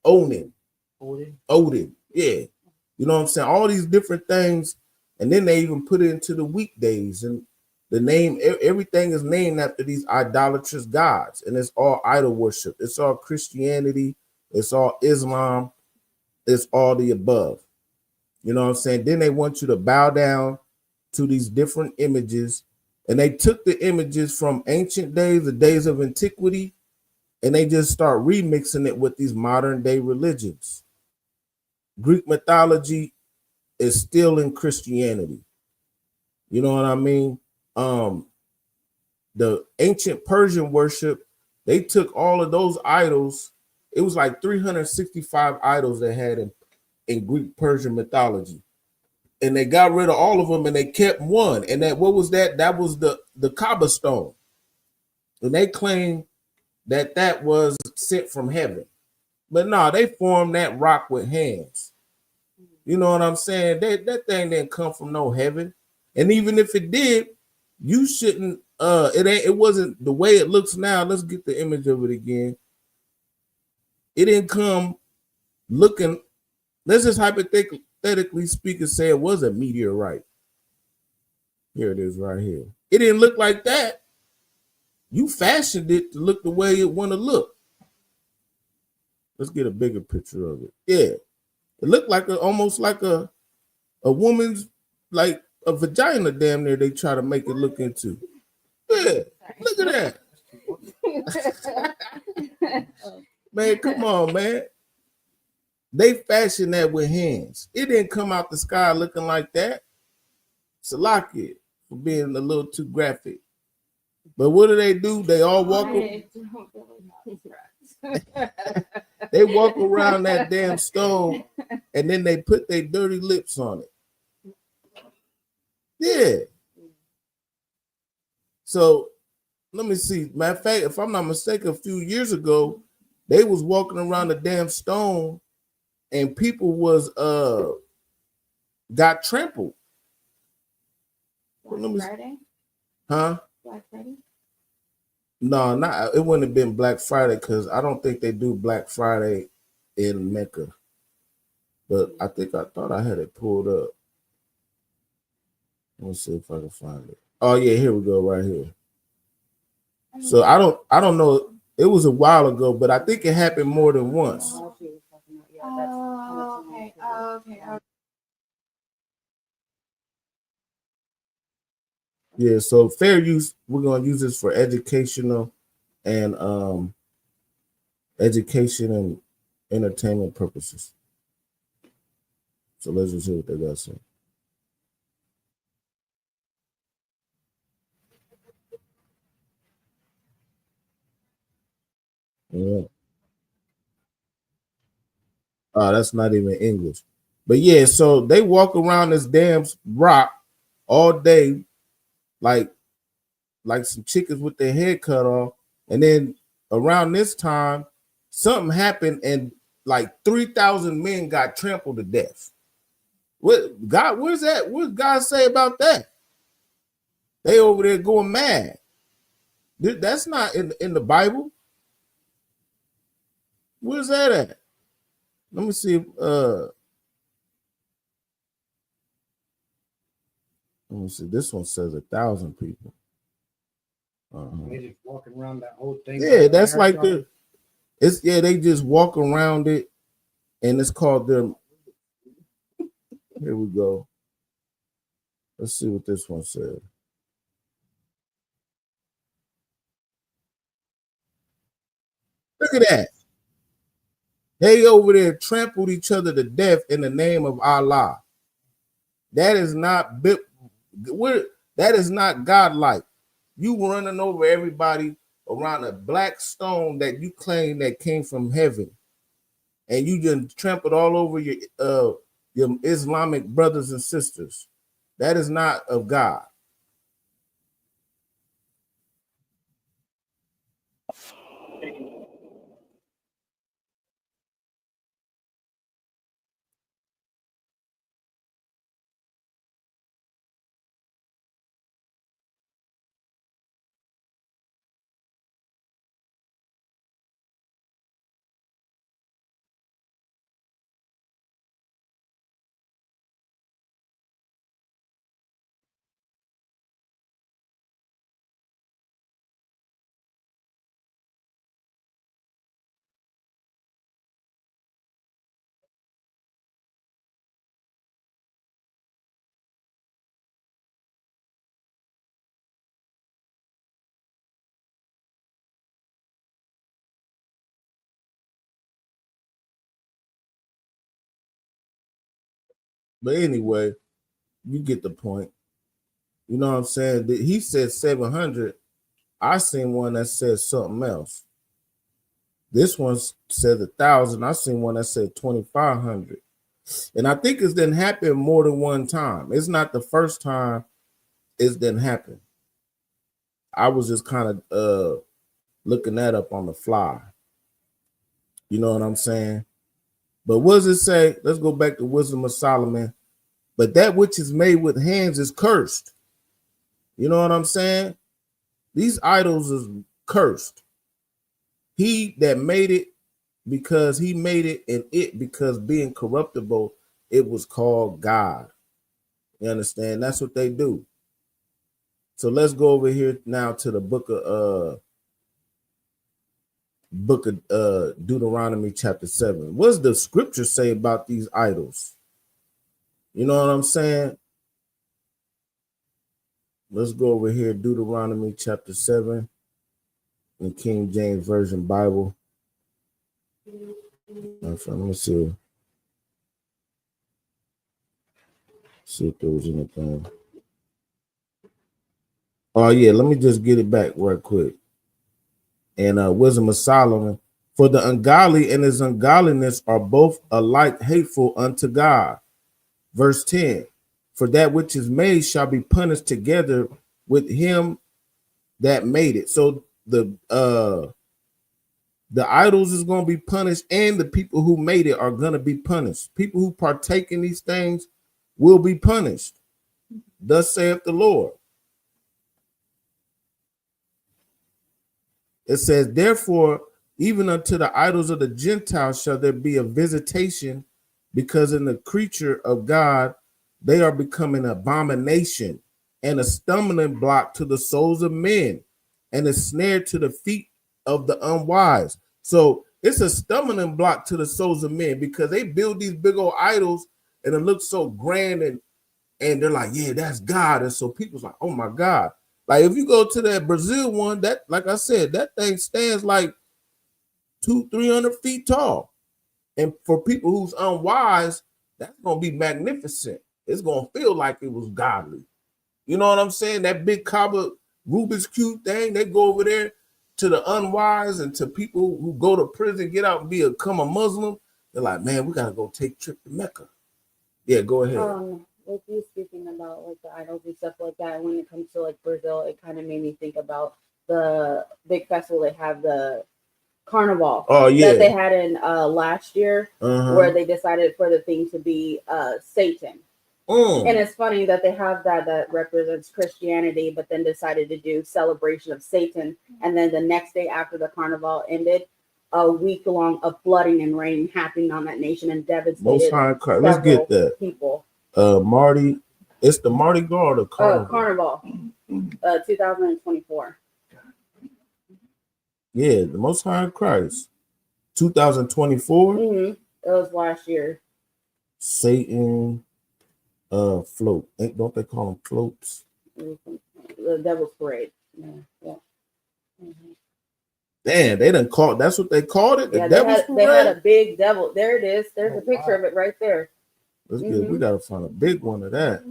Odin. Yeah. You know what I'm saying? All these different things. And then they even put it into the weekdays. And the name, everything is named after these idolatrous gods. And it's all idol worship. It's all Christianity. It's all Islam. It's all the above. You know what I'm saying? Then they want you to bow down to these different images. And they took the images from ancient days, the days of antiquity, and they just start remixing it with these modern day religions. Greek mythology is still in Christianity. You know what I mean? The ancient Persian worship, they took all of those idols. It was like 365 idols they had in Greek Persian mythology. And they got rid of all of them and they kept one. And that, what was that? That was the Kaaba stone. And they claim that was sent from heaven. But no, they formed that rock with hands. You know what I'm saying? That thing didn't come from no heaven. And even if it did, you shouldn't it wasn't the way it looks now. Let's get the image of it again. It didn't come looking, let's just hypothetically speaking, say it was a meteorite. Here it is right here. It didn't look like that. You fashioned it to look the way it want to look. Let's get a bigger picture of it. Yeah. It looked like almost like a woman's, like a vagina damn near they try to make it look into. Yeah. Look at that. Man, come on, man. They fashioned that with hands. It didn't come out the sky looking like that. Salakia for being a little too graphic. But what do? They all walk. They walk around that damn stone, and then they put their dirty lips on it. Yeah. So let me see. Matter of fact, if I'm not mistaken, a few years ago, they was walking around the damn stone, and people was got trampled. Black Friday? Huh? Black Friday? No, not it wouldn't have been Black Friday because I don't think they do Black Friday in Mecca. But I thought I had it pulled up. Let me see if I can find it. Oh yeah, here we go, right here. So I don't know. It was a while ago, but I think it happened more than once. Oh, okay. Okay. Yeah, so fair use, we're gonna use this for and education and entertainment purposes. So let's just hear what they got to say. Yeah. That's not even English. But yeah, so they walk around this damn rock all day, like some chickens with their head cut off. And then around this time, something happened and like 3,000 men got trampled to death. What God, where's that? What does God say about that? They over there going mad. That's not in the Bible. Where's that at? Let me see. Let me see. This one says 1,000 people. They just walking around that whole thing. Yeah, that's like they just walk around it, and it's called their. Here we go. Let's see what this one said. Look at that. They over there trampled each other to death in the name of Allah. That is not that is not godlike. You running over everybody around a black stone that you claim that came from heaven, and you just trampled all over your Islamic brothers and sisters. That is not of God. But anyway, you get the point. You know what I'm saying? He said 700. I seen one that said something else. This one said 1,000. I seen one that said 2,500. And I think it's didn't happen more than one time. It's not the first time it's didn't happen. I was just kind of looking that up on the fly. You know what I'm saying? But what does it say? Let's go back to Wisdom of Solomon. But that which is made with hands is cursed. You know what I'm saying? These idols is cursed. He that made it, because he made it, and it because being corruptible, it was called God. You understand? That's what they do. So let's go over here now to the book of Deuteronomy chapter 7. What does the scripture say about these idols? You know what I'm saying? Let's go over here, Deuteronomy chapter 7 in King James Version Bible. Let me see if there was anything. Oh yeah, let me just get it back right quick. And Wisdom of Solomon, for the ungodly and his ungodliness are both alike hateful unto God. Verse 10, for that which is made shall be punished together with him that made it. So the idols is going to be punished, and the people who made it are going to be punished. People who partake in these things will be punished. Thus saith the Lord. It says, therefore, even unto the idols of the Gentiles shall there be a visitation, because in the creature of God they are becoming an abomination and a stumbling block to the souls of men and a snare to the feet of the unwise. So it's a stumbling block to the souls of men because they build these big old idols and it looks so grand, and they're like, yeah, that's God. And so people's like, oh my God. Like if you go to that Brazil one, that, like I said, that thing stands like 200-300 feet tall. And for people who's unwise, that's gonna be magnificent. It's gonna feel like it was godly. You know what I'm saying? That big copper Rubik's Cube thing, they go over there to the unwise and to people who go to prison, get out and become a Muslim. They're like, man, we gotta go take a trip to Mecca. Yeah, go ahead. With you speaking about like the idols and stuff like that, when it comes to like Brazil, it kind of made me think about the big festival they have, the carnival that they had in last year, where they decided for the theme to be Satan. And it's funny that they have that represents Christianity, but then decided to do celebration of Satan. And then the next day after the carnival ended, a week long of flooding and rain happening on that nation and devastated Most High Christ. Let's get that. People. Marty, it's the Mardi Gras or the Carnival? Carnival, 2024. Yeah, the Most High Christ. 2024? It was last year. Satan float. Don't they call them floats? The Devil's Parade. Yeah. Damn, they done called, that's what they called it? Yeah, Devil's Parade? They had a big devil. There it is. There's a picture of it right there. Let's get, we gotta find a big one of that.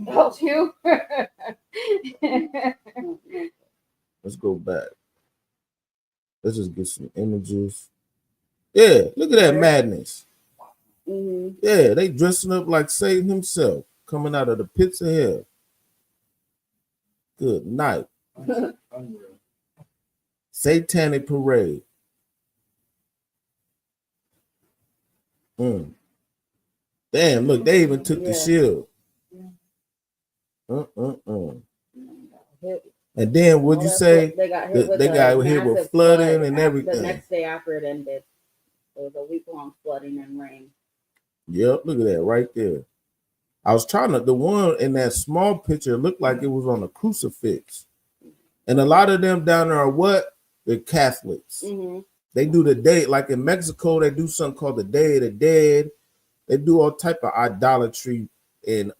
Don't you? Let's go back. Let's just get some images. Yeah, look at that madness. Yeah, they dressing up like Satan himself, coming out of the pits of hell. Good night. Satanic parade. Damn, look, they even took the shield. And then what'd you say? They got hit with flooding and everything. The next day after it ended, it was a week-long flooding and rain. Yep, look at that right there. I was trying to, the one in that small picture looked like it was on a crucifix. And a lot of them down there are what? They're Catholics. They do the day, like in Mexico, they do something called the Day of the Dead. They do all type of idolatry and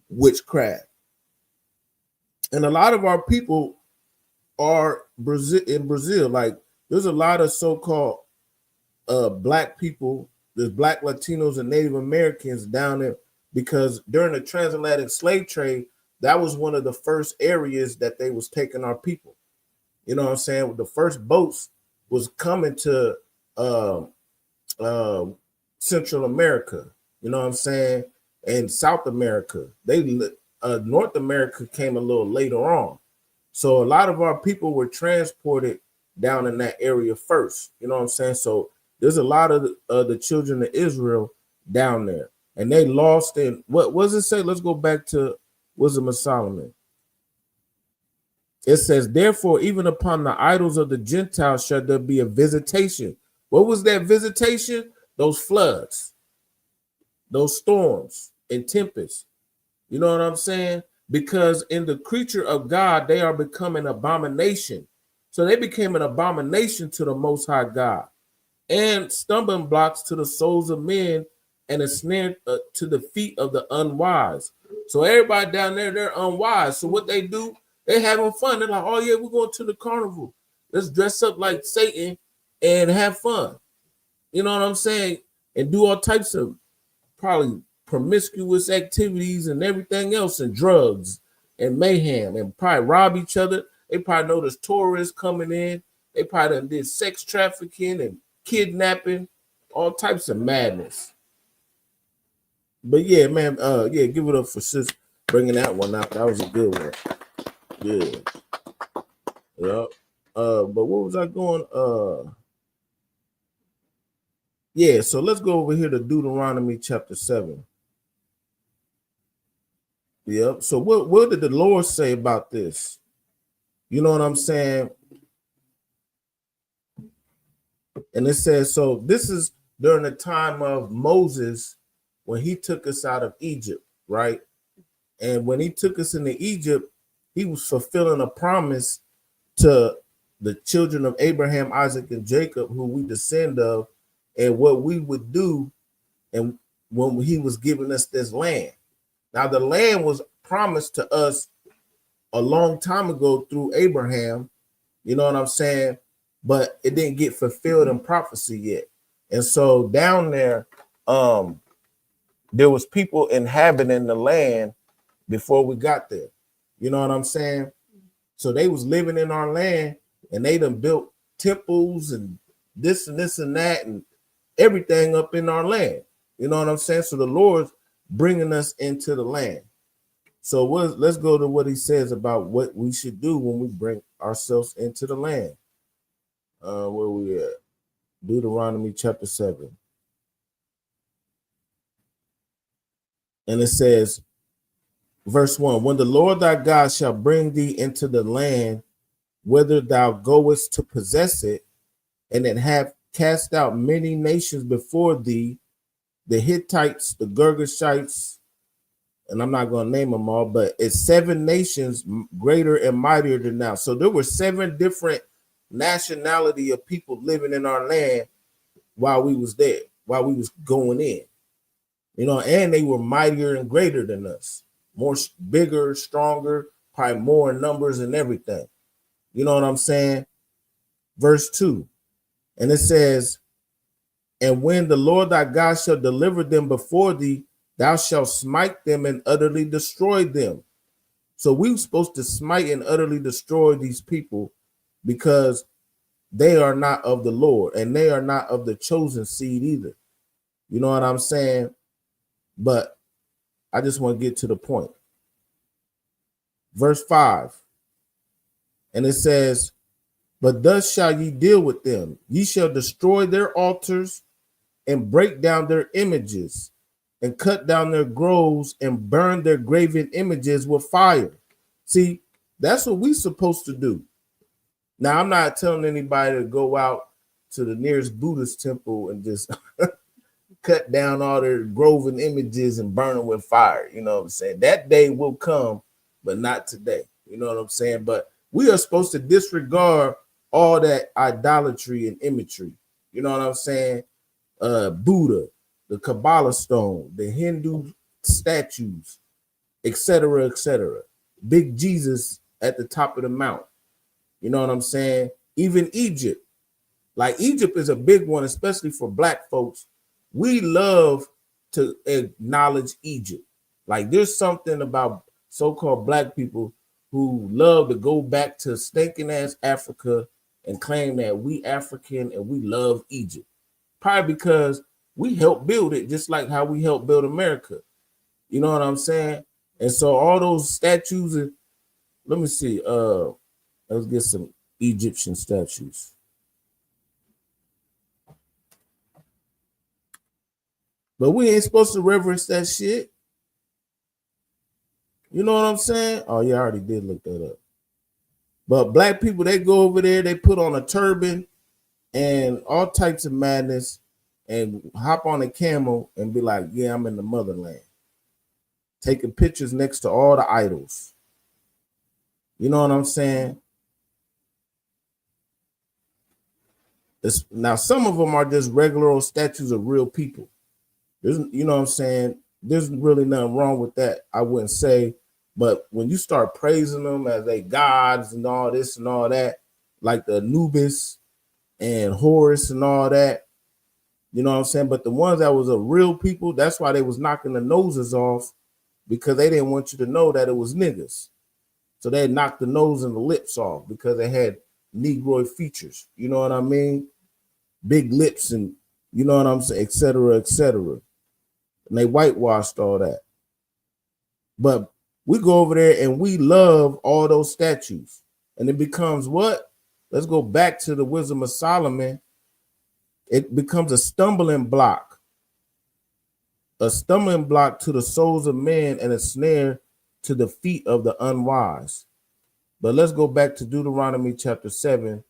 witchcraft. And a lot of our people are in Brazil. Like there's a lot of so-called black people, there's black Latinos and Native Americans down there because during the transatlantic slave trade, that was one of the first areas that they was taking our people. You know what I'm saying? The first boats was coming to Central America, you know what I'm saying, and South America. They North America came a little later on. So a lot of our people were transported down in that area first, you know what I'm saying? So there's a lot of the children of Israel down there, and they lost in, what does it say? Let's go back to Wisdom of Solomon. It says, therefore, even upon the idols of the Gentiles shall there be a visitation. What was that visitation? Those floods, those storms and tempests. You know what I'm saying? Because in the creature of God, they are becoming abomination. So they became an abomination to the Most High God and stumbling blocks to the souls of men and a snare to the feet of the unwise. So everybody down there, they're unwise. So what they do, they having fun. They're like, oh yeah, we're going to the carnival. Let's dress up like Satan and have fun. You know what I'm saying? And do all types of probably promiscuous activities and everything else, and drugs and mayhem, and probably rob each other. They probably know there's tourists coming in. They probably done did sex trafficking and kidnapping, all types of madness. But yeah, man, yeah, give it up for sis bringing that one out. That was a good one. Yeah. Yeah. But what was I going? Yeah, so let's go over here to Deuteronomy chapter 7. Yep. So what did the Lord say about this? You know what I'm saying? And it says, so this is during the time of Moses when he took us out of Egypt, right? And when he took us into Egypt, he was fulfilling a promise to the children of Abraham, Isaac, and Jacob, who we descend of, and what we would do, and when he was giving us this land. Now, the land was promised to us a long time ago through Abraham, you know what I'm saying? But it didn't get fulfilled in prophecy yet. And so down there was people inhabiting the land before we got there. You know what I'm saying? So they was living in our land, and they done built temples and this and this and that and everything up in our land. You know what I'm saying? So the Lord's bringing us into the land. So let's go to what he says about what we should do when we bring ourselves into the land. Where we at? Deuteronomy chapter 7. And it says, verse 1, when the Lord thy God shall bring thee into the land whither thou goest to possess it, and it have cast out many nations before thee, the Hittites, the Girgashites, and I'm not going to name them all, but it's 7 nations greater and mightier than now. So there were 7 different nationality of people living in our land while we was there, while we was going in, you know, and they were mightier and greater than us, more bigger, stronger, probably more in numbers and everything. You know what I'm saying? Verse 2, and it says, and when the Lord thy God shall deliver them before thee, thou shalt smite them and utterly destroy them. So we were supposed to smite and utterly destroy these people because they are not of the Lord, and they are not of the chosen seed either. You know what I'm saying? But I just want to get to the point. Verse 5, and it says, but thus shall ye deal with them. Ye shall destroy their altars and break down their images and cut down their groves and burn their graven images with fire. See, that's what we're supposed to do. Now, I'm not telling anybody to go out to the nearest Buddhist temple and just cut down all their graven images and burn them with fire. You know what I'm saying? That day will come, but not today. You know what I'm saying? But we are supposed to disregard all that idolatry and imagery. You know what I'm saying? Buddha, the Kabbalah stone, the Hindu statues, etc., etc. Big Jesus at the top of the mount. You know what I'm saying? Even Egypt. Like Egypt is a big one, especially for Black folks. We love to acknowledge Egypt. Like there's something about so-called Black people who love to go back to stinking ass Africa and claim that we African and we love Egypt. Probably because we helped build it, just like how we helped build America. You know what I'm saying? And so all those statues, and let me see, let's get some Egyptian statues. But we ain't supposed to reverence that shit. You know what I'm saying? Oh, yeah, I already did look that up. But Black people, they go over there, they put on a turban and all types of madness and hop on a camel and be like, yeah, I'm in the motherland. Taking pictures next to all the idols. You know what I'm saying? Now, some of them are just regular old statues of real people. You know what I'm saying? There's really nothing wrong with that, I wouldn't say. But when you start praising them as they gods and all this and all that, like the Anubis and Horus and all that, you know what I'm saying? But the ones that was a real people, that's why they was knocking the noses off, because they didn't want you to know that it was niggas. So they knocked the nose and the lips off because they had Negroid features. You know what I mean? Big lips and you know what I'm saying, et cetera, et cetera. And they whitewashed all that. But we go over there and we love all those statues. And it becomes what? Let's go back to the Wisdom of Solomon. It becomes a stumbling block to the souls of men and a snare to the feet of the unwise. But let's go back to Deuteronomy chapter 7.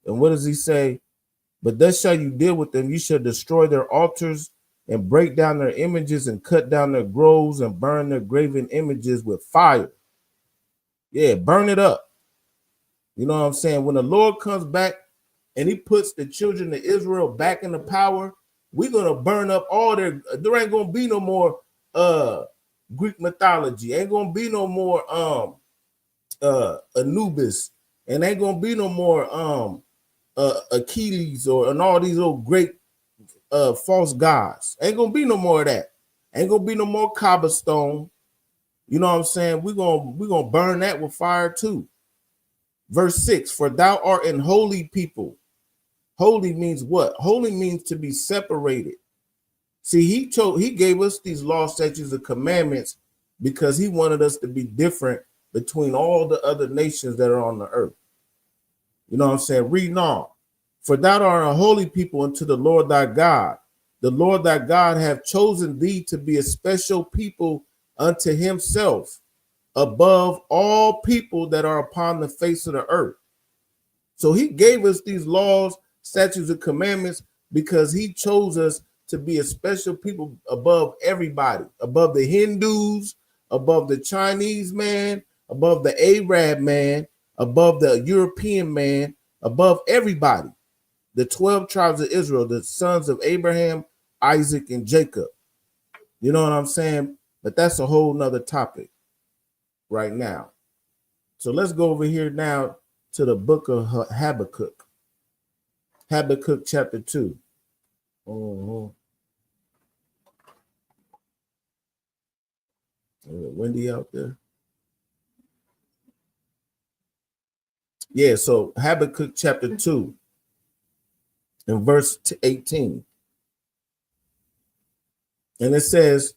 And what does he say? But thus shall you deal with them. You shall destroy their altars and break down their images and cut down their groves and burn their graven images with fire. Yeah, burn it up. You know what I'm saying? When the Lord comes back and he puts the children of Israel back in the power, we're going to burn up all there ain't going to be no more Greek mythology. Ain't going to be no more Anubis. And ain't going to be no more Achilles and all these old great false gods. Ain't gonna be no more of that. Ain't gonna be no more cobblestone. You know what I'm saying? We're gonna burn that with fire too. Verse 6: For thou art an holy people. Holy means what? Holy means to be separated. See, he gave us these laws, statutes, and commandments because he wanted us to be different between all the other nations that are on the earth. You know what I'm saying? Reading on. For thou art a holy people unto the Lord thy God. The Lord thy God hath chosen thee to be a special people unto himself above all people that are upon the face of the earth. So he gave us these laws, statutes, and commandments because he chose us to be a special people above everybody, above the Hindus, above the Chinese man, above the Arab man, above the European man, above everybody. The 12 tribes of Israel, the sons of Abraham, Isaac, and Jacob. You know what I'm saying? But that's a whole nother topic right now. So let's go over here now to the book of Habakkuk. Habakkuk chapter 2. Is it windy out there? Yeah, so Habakkuk chapter 2 and verse 18. And it says,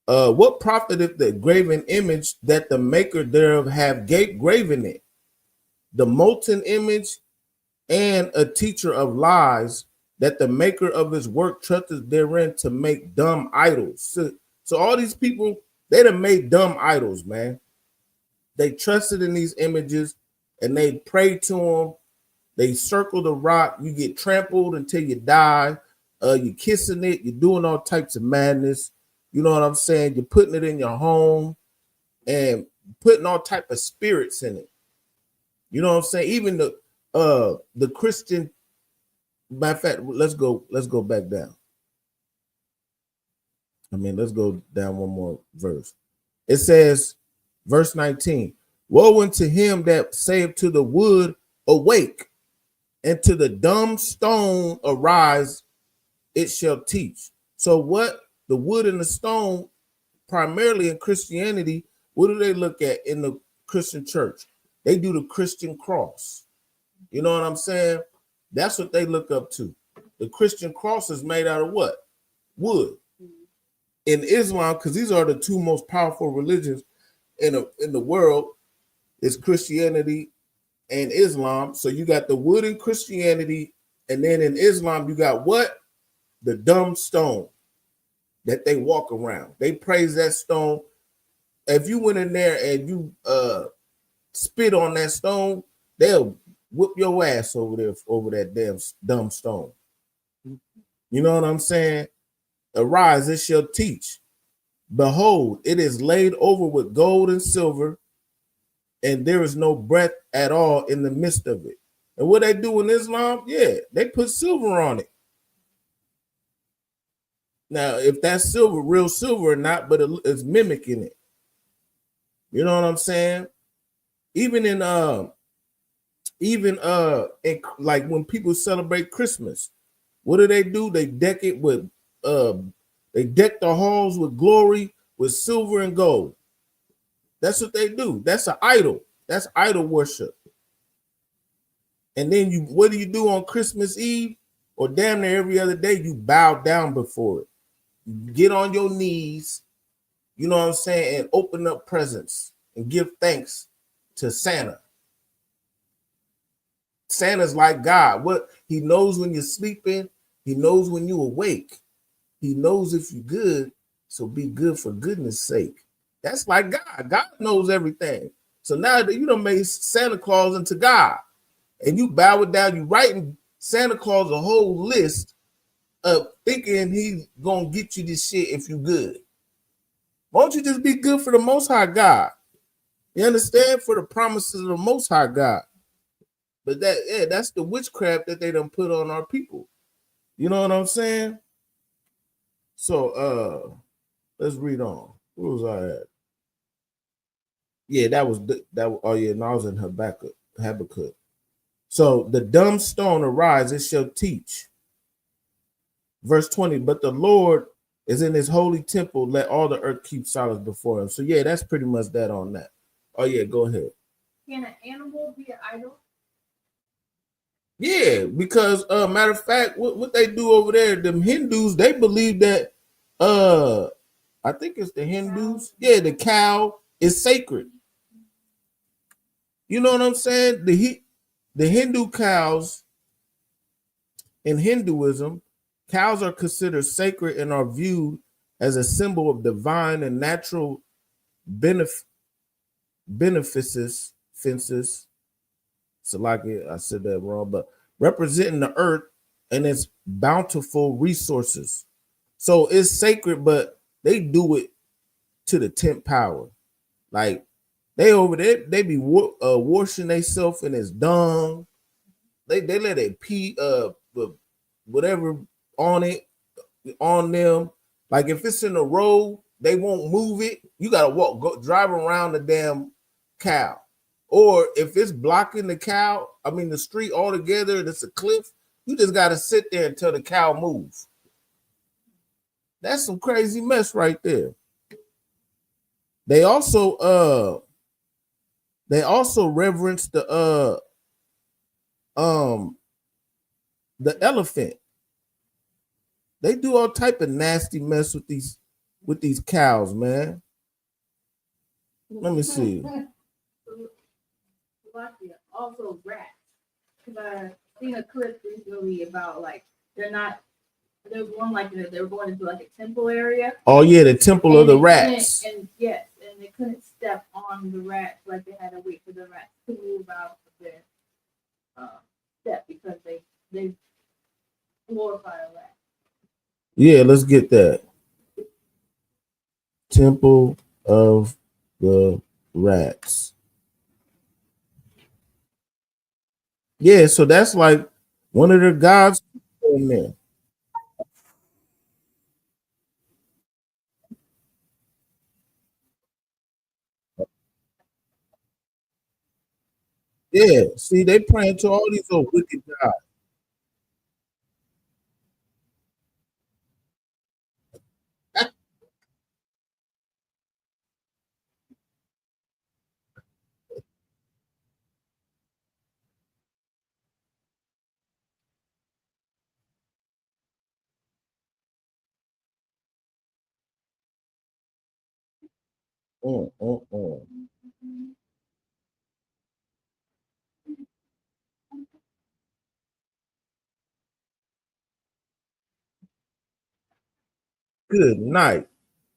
what profiteth the graven image that the maker thereof have graven it? The molten image and a teacher of lies, that the maker of his work trusteth therein to make dumb idols. So all these people, they done made dumb idols, man. They trusted in these images and they prayed to them. They circle the rock. You get trampled until you die. You're kissing it. You're doing all types of madness. You know what I'm saying? You're putting it in your home and putting all type of spirits in it. You know what I'm saying? Even the Christian, matter of fact, let's go back down. Let's go down one more verse. It says, verse 19, woe unto him that saith to the wood, awake, and to the dumb stone, arise, it shall teach. So what the wood and the stone, primarily in Christianity, what do they look at in the Christian church? They do the Christian cross. You know what I'm saying? That's what they look up to. The Christian cross is made out of what? Wood. In Islam, because these are the two most powerful religions in the world, is Christianity and Islam. So you got the wood in Christianity, and then in Islam, you got what? The dumb stone that they walk around. They praise that stone. If you went in there and you spit on that stone, they'll whip your ass over there over that damn dumb stone. You know what I'm saying? Arise, it shall teach. Behold, it is laid over with gold and silver, and there is no breath at all in the midst of it. And what they do in Islam, yeah, they put silver on it. Now, if that's silver, real silver or not, but it's mimicking it. You know what I'm saying? Even in like when people celebrate Christmas, what do? They deck it with they deck the halls with glory, with silver and gold. That's what they do. That's an idol. That's idol worship. And then what do you do on Christmas Eve? Or damn near every other day, you bow down before it. You get on your knees, you know what I'm saying, and open up presents and give thanks to Santa. Santa's like God. What he knows when you're sleeping, he knows when you're awake. He knows if you're good, so be good for goodness sake. That's like God. God knows everything. So now that you done made Santa Claus into God, and you bow it down, you right Santa Claus a whole list of thinking he's gonna get you this shit if you good. Why don't you just be good for the Most High God? You understand? For the promises of the Most High God. But that's the witchcraft that they done put on our people. You know what I'm saying? So let's read on. Where was I at? Yeah, that was. Oh yeah, no, I was in Habakkuk. So the dumb stone arise, it shall teach. Verse 20, but the Lord is in his holy temple, let all the earth keep silence before him. So yeah, that's pretty much that on that. Oh yeah, go ahead. Can an animal be an idol? Yeah, because matter of fact, what they do over there, them Hindus, they believe that I think it's the Hindus. Yeah, the cow is sacred. You know what I'm saying? The Hindu cows in Hinduism, cows are considered sacred and are viewed as a symbol of divine and natural benefices. So like I said that wrong, but representing the earth and its bountiful resources. So it's sacred, but they do it to the 10th power. Like they over there, they be washing themselves in his dung. They let it pee whatever on it on them. Like if it's in the road, they won't move it. You gotta drive around the damn cow. Or if it's blocking the street altogether and it's a cliff, you just gotta sit there until the cow moves. That's some crazy mess right there. They also reverence the elephant. They do all type of nasty mess with these cows, man. Let me see. Also rats. Because I seen a clip recently about like there was one like they were going into like a temple area. Oh yeah, the temple of the rats. And they couldn't step on the rats, like they had to wait for the rats to move out of their step because they glorify a rat. Yeah, let's get that. Temple of the Rats. Yeah, so that's like one of the gods in there. Yeah, see, they praying to all these old wicked gods. Mm, mm, mm. Good night.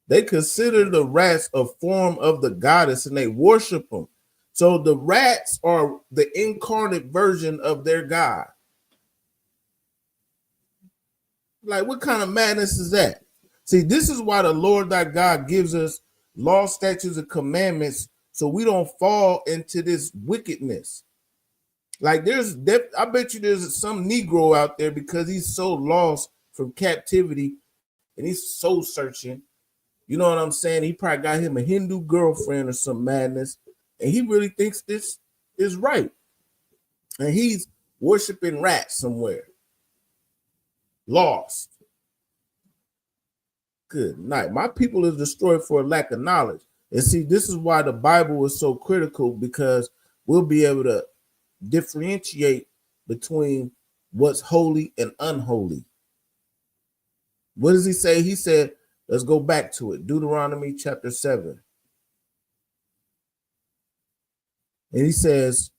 They consider the rats a form of the goddess and they worship them. So the rats are the incarnate version of their god. Like, what kind of madness is that? See, this is why the Lord thy God gives us law, statutes, and commandments so we don't fall into this wickedness. Like, I bet you there's some Negro out there because he's so lost from captivity and he's soul searching. You know what I'm saying? He probably got him a Hindu girlfriend or some madness, and he really thinks this is right. And he's worshiping rats somewhere. Lost. Good night. My people is destroyed for a lack of knowledge. And see, this is why the Bible is so critical, because we'll be able to differentiate between what's holy and unholy. What does he say? He said, let's go back to it. Deuteronomy chapter 7. And he says,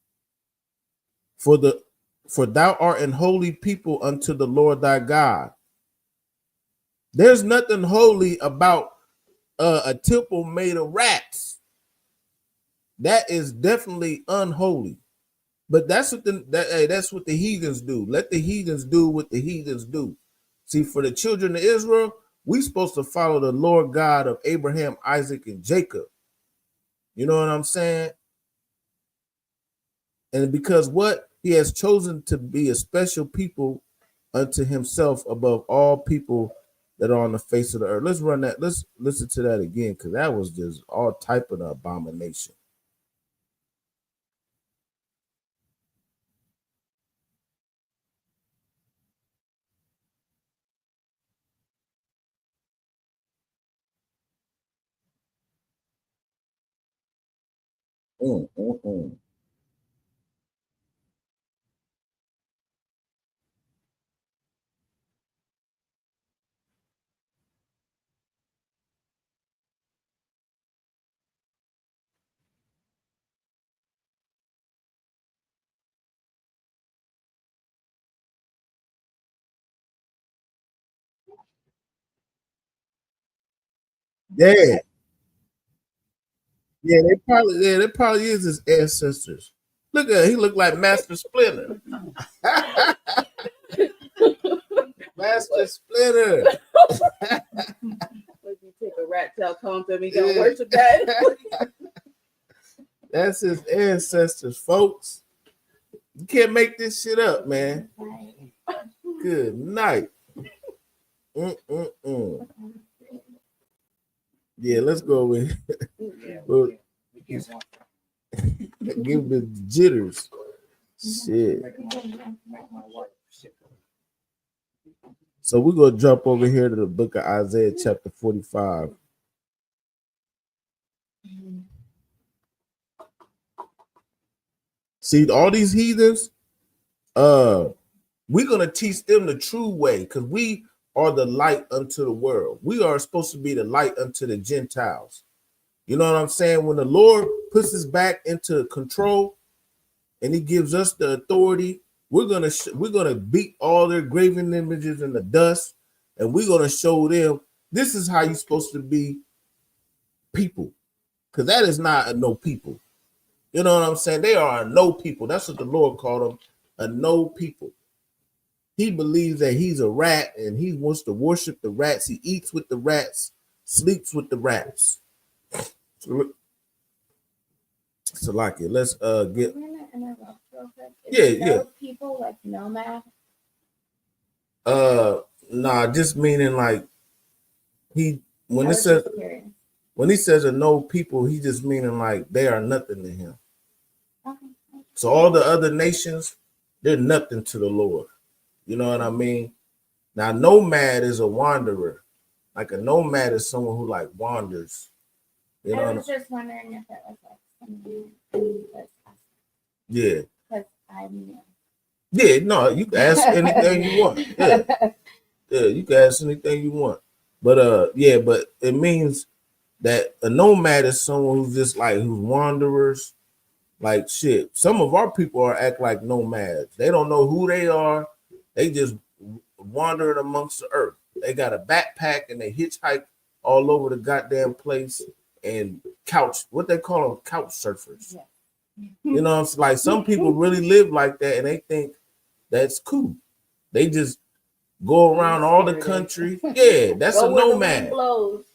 For thou art an holy people unto the Lord thy God. There's nothing holy about a temple made of rats. That is definitely unholy. But that's what that's what the heathens do. Let the heathens do what the heathens do. See, for the children of Israel, we supposed to follow the Lord God of Abraham, Isaac, and Jacob. You know what I'm saying? And because what he has chosen to be a special people unto himself above all people that are on the face of the earth. Let's run that. Let's listen to that again, because that was just all type of abomination. Mm, mm, mm. Yeah, that probably is his ancestors. Look at him, he looked like Master Splinter. Master Splinter. Like you take a rat tail comb to me, gonna worship that. That's his ancestors, folks. You can't make this shit up, man. Good night. Mm-mm-mm. Yeah, let's go with well, give the jitters. Shit. So we're gonna jump over here to the book of Isaiah, chapter 45. See, all these heathens, we're gonna teach them the true way, because we are the light unto the world. We are supposed to be the light unto the Gentiles. You know what I'm saying? When the Lord puts us back into control and he gives us the authority, we're gonna beat all their graven images in the dust, and we're gonna show them this is how you're supposed to be people, because that is not a no people. You know what I'm saying? They are a no people. That's what the Lord called them, a no people. He believes that he's a rat and he wants to worship the rats. He eats with the rats, sleeps with the rats. So like it. Let's get. I'm gonna interrupt real quick. Yeah. People like nomad. Nah, just meaning like he when he says a no people, he just meaning like they are nothing to him. Okay. So all the other nations, they're nothing to the Lord. You know what I mean? Now, nomad is a wanderer. Like a nomad is someone who like wanders. You know I was just wondering if it was like something that's yeah. because I'm new. Yeah, no, you can ask anything you want. Yeah. Yeah, you can ask anything you want. But yeah, but it means that a nomad is someone who's just like who's wanderers. Like shit. Some of our people are act like nomads. They don't know who they are. They just wandering amongst the earth. They got a backpack and they hitchhike all over the goddamn place and what they call them, couch surfers. Yeah. You know, it's like some people really live like that and they think that's cool. They just go around all the country. Yeah, that's a nomad.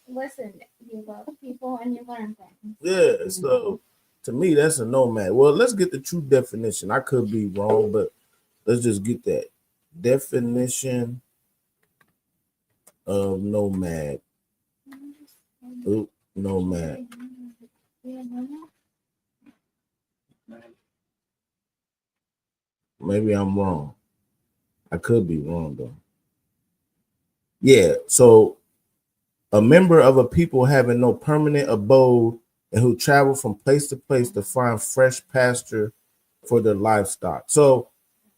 Listen, you love people and you learn things. Yeah, so to me, that's a nomad. Well, let's get the true definition. I could be wrong, but let's just get that definition of nomad. Ooh, nomad. Maybe I'm wrong. I could be wrong though. Yeah, so a member of a people having no permanent abode and who travel from place to place to find fresh pasture for their livestock. So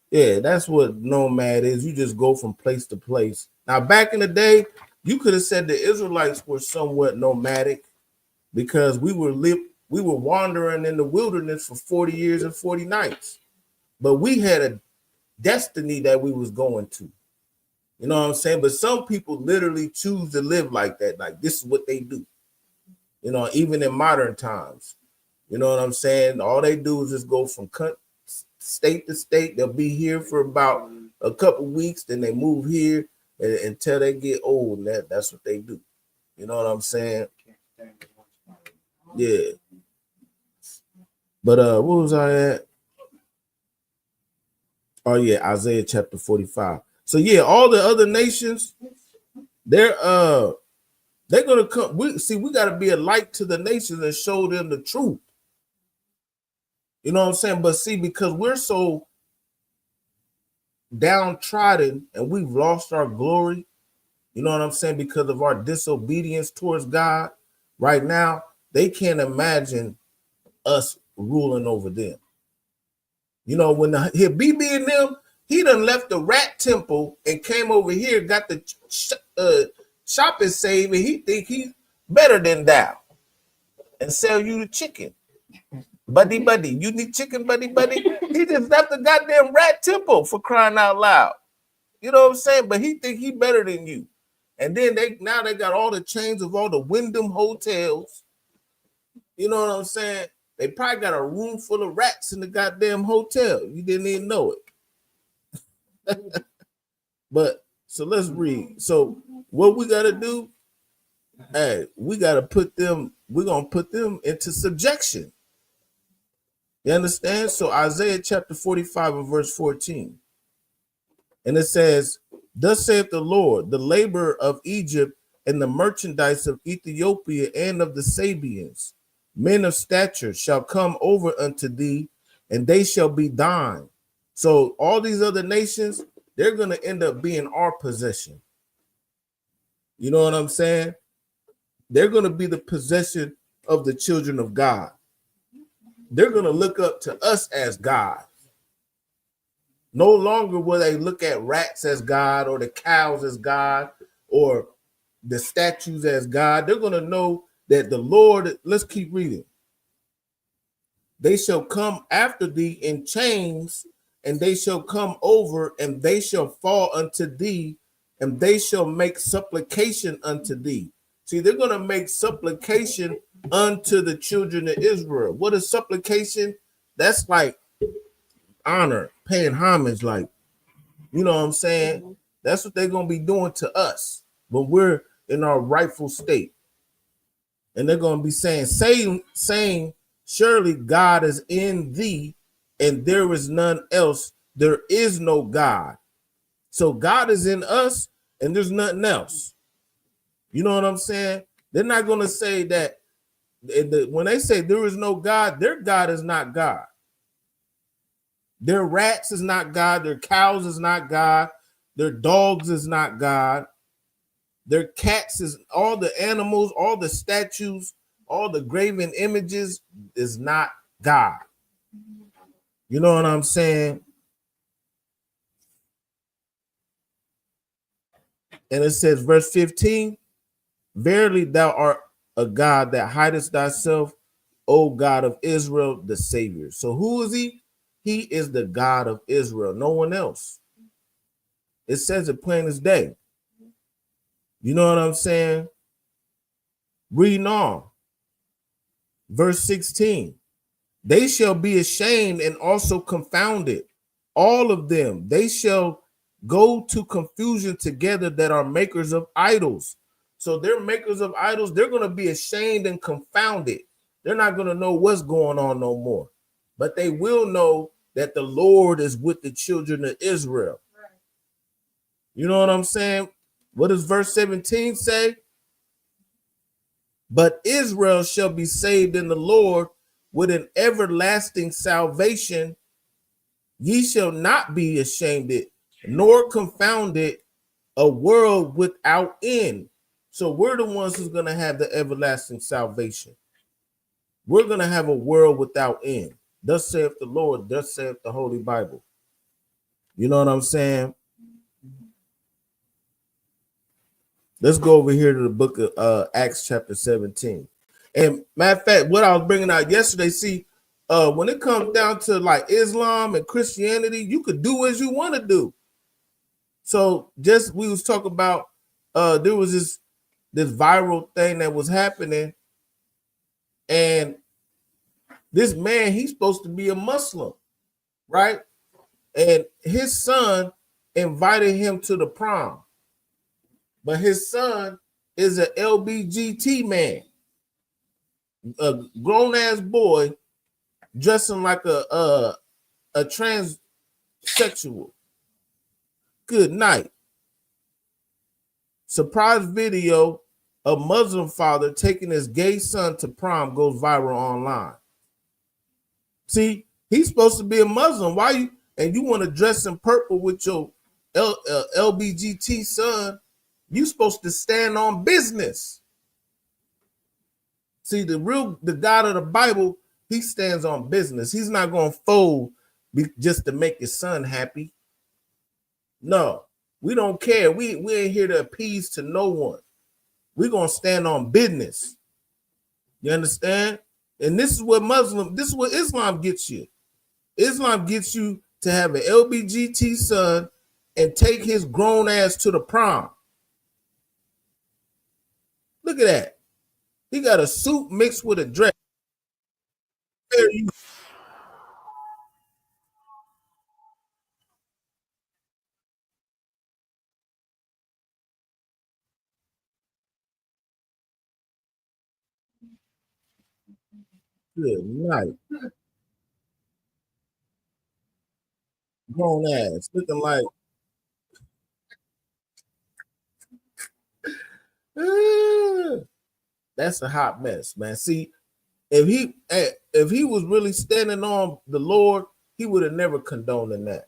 yeah, that's what nomad is. You just go from place to place. Now, back in the day, you could have said the Israelites were somewhat nomadic because we were wandering in the wilderness for 40 years and 40 nights. But we had a destiny that we was going to. You know what I'm saying? But some people literally choose to live like that. Like this is what they do. You know, even in modern times. You know what I'm saying? All they do is just go from state to state. They'll be here for about a couple weeks, then they move here until they get old, and that's what they do. You know what I'm saying? Yeah. But what was I at? Oh yeah, Isaiah chapter 45. So yeah, all the other nations, they're gonna come. We gotta be a light to the nations and show them the truth. You know what I'm saying? But see, because we're so downtrodden and we've lost our glory, you know what I'm saying, because of our disobedience towards God, right now, they can't imagine us ruling over them. You know, when BB and them, he done left the rat temple and came over here, got the shopping save, and he think he's better than thou and sell you the chicken. Buddy, you need chicken, buddy. He just left the goddamn rat temple, for crying out loud. You know what I'm saying? But he think he better than you. And then they got all the chains of all the Wyndham hotels. You know what I'm saying? They probably got a room full of rats in the goddamn hotel. You didn't even know it. But so let's read. So what we gotta do? Hey, we're gonna put them into subjection. You understand? So Isaiah chapter 45 and verse 14. And it says, thus saith the Lord, the labor of Egypt and the merchandise of Ethiopia and of the Sabians, men of stature shall come over unto thee, and they shall be thine. So all these other nations, they're going to end up being our possession. You know what I'm saying? They're going to be the possession of the children of God. They're going to look up to us as God. No longer will they look at rats as God or the cows as God or the statues as God. They're going to know that the Lord, let's keep reading. They shall come after thee in chains, and they shall come over, and they shall fall unto thee, and they shall make supplication unto thee. See, they're going to make supplication unto the children of Israel. What is supplication? That's like honor, paying homage, like, you know what I'm saying? That's what they're going to be doing to us when we're in our rightful state. And they're going to be saying, surely God is in thee, and there is none else. There is no God. So God is in us, and there's nothing else. You know what I'm saying? They're not going to say that when they say there is no God, their God is not God. Their rats is not God. Their cows is not God. Their dogs is not God. Their cats is all the animals, all the statues, all the graven images is not God. You know what I'm saying? And it says, verse 15, verily thou art a God that hidest thyself, O God of Israel, the Savior. So who is he? He is the God of Israel, no one else. It says it plain as day. You know what I'm saying? Reading on. Verse 16. They shall be ashamed and also confounded. All of them. They shall go to confusion together that are makers of idols. So they're makers of idols. They're going to be ashamed and confounded. They're not going to know what's going on no more. But they will know that the Lord is with the children of Israel. You know what I'm saying? What does verse 17 say? But Israel shall be saved in the Lord with an everlasting salvation. Ye shall not be ashamed, nor confounded, a world without end. So we're the ones who's going to have the everlasting salvation. We're going to have a world without end. Thus saith the Lord, thus saith the Holy Bible. You know what I'm saying? Let's go over here to the book of Acts chapter 17. And matter of fact, what I was bringing out yesterday, see, when it comes down to like Islam and Christianity, you could do as you want to do. So just we was talking about there was this viral thing that was happening, and this man, he's supposed to be a Muslim. right? And his son invited him to the prom, but his son is an LBGT man, a grown ass boy dressing like a transsexual. Good night. Surprise video of Muslim father taking his gay son to prom goes viral online. See, he's supposed to be a Muslim. Why you and you want to dress in purple with your LBGT son? You supposed to stand on business. See, the God of the Bible, he stands on business. He's not going to fold just to make his son happy. No, we don't care. We ain't here to appease to no one. We're going to stand on business. You understand? And this is what Islam gets you. Islam gets you to have an LBGT son and take his grown ass to the prom. Look at that. He got a suit mixed with a dress. Good night. Grown ass. Looking like that's a hot mess, man. See, if he was really standing on the Lord, he would have never condoned that.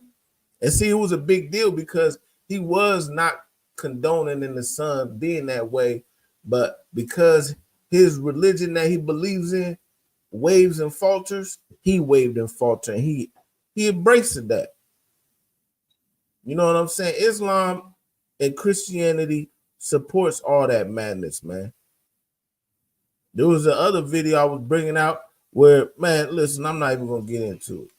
And see, it was a big deal because he was not condoning in the son being that way, but because his religion that he believes in waves and falters, he waved and faltered. And he embraced that. You know what I'm saying? Islam and Christianity supports all that madness, man. There was the other video I was bringing out where, man, listen, I'm not even going to get into it.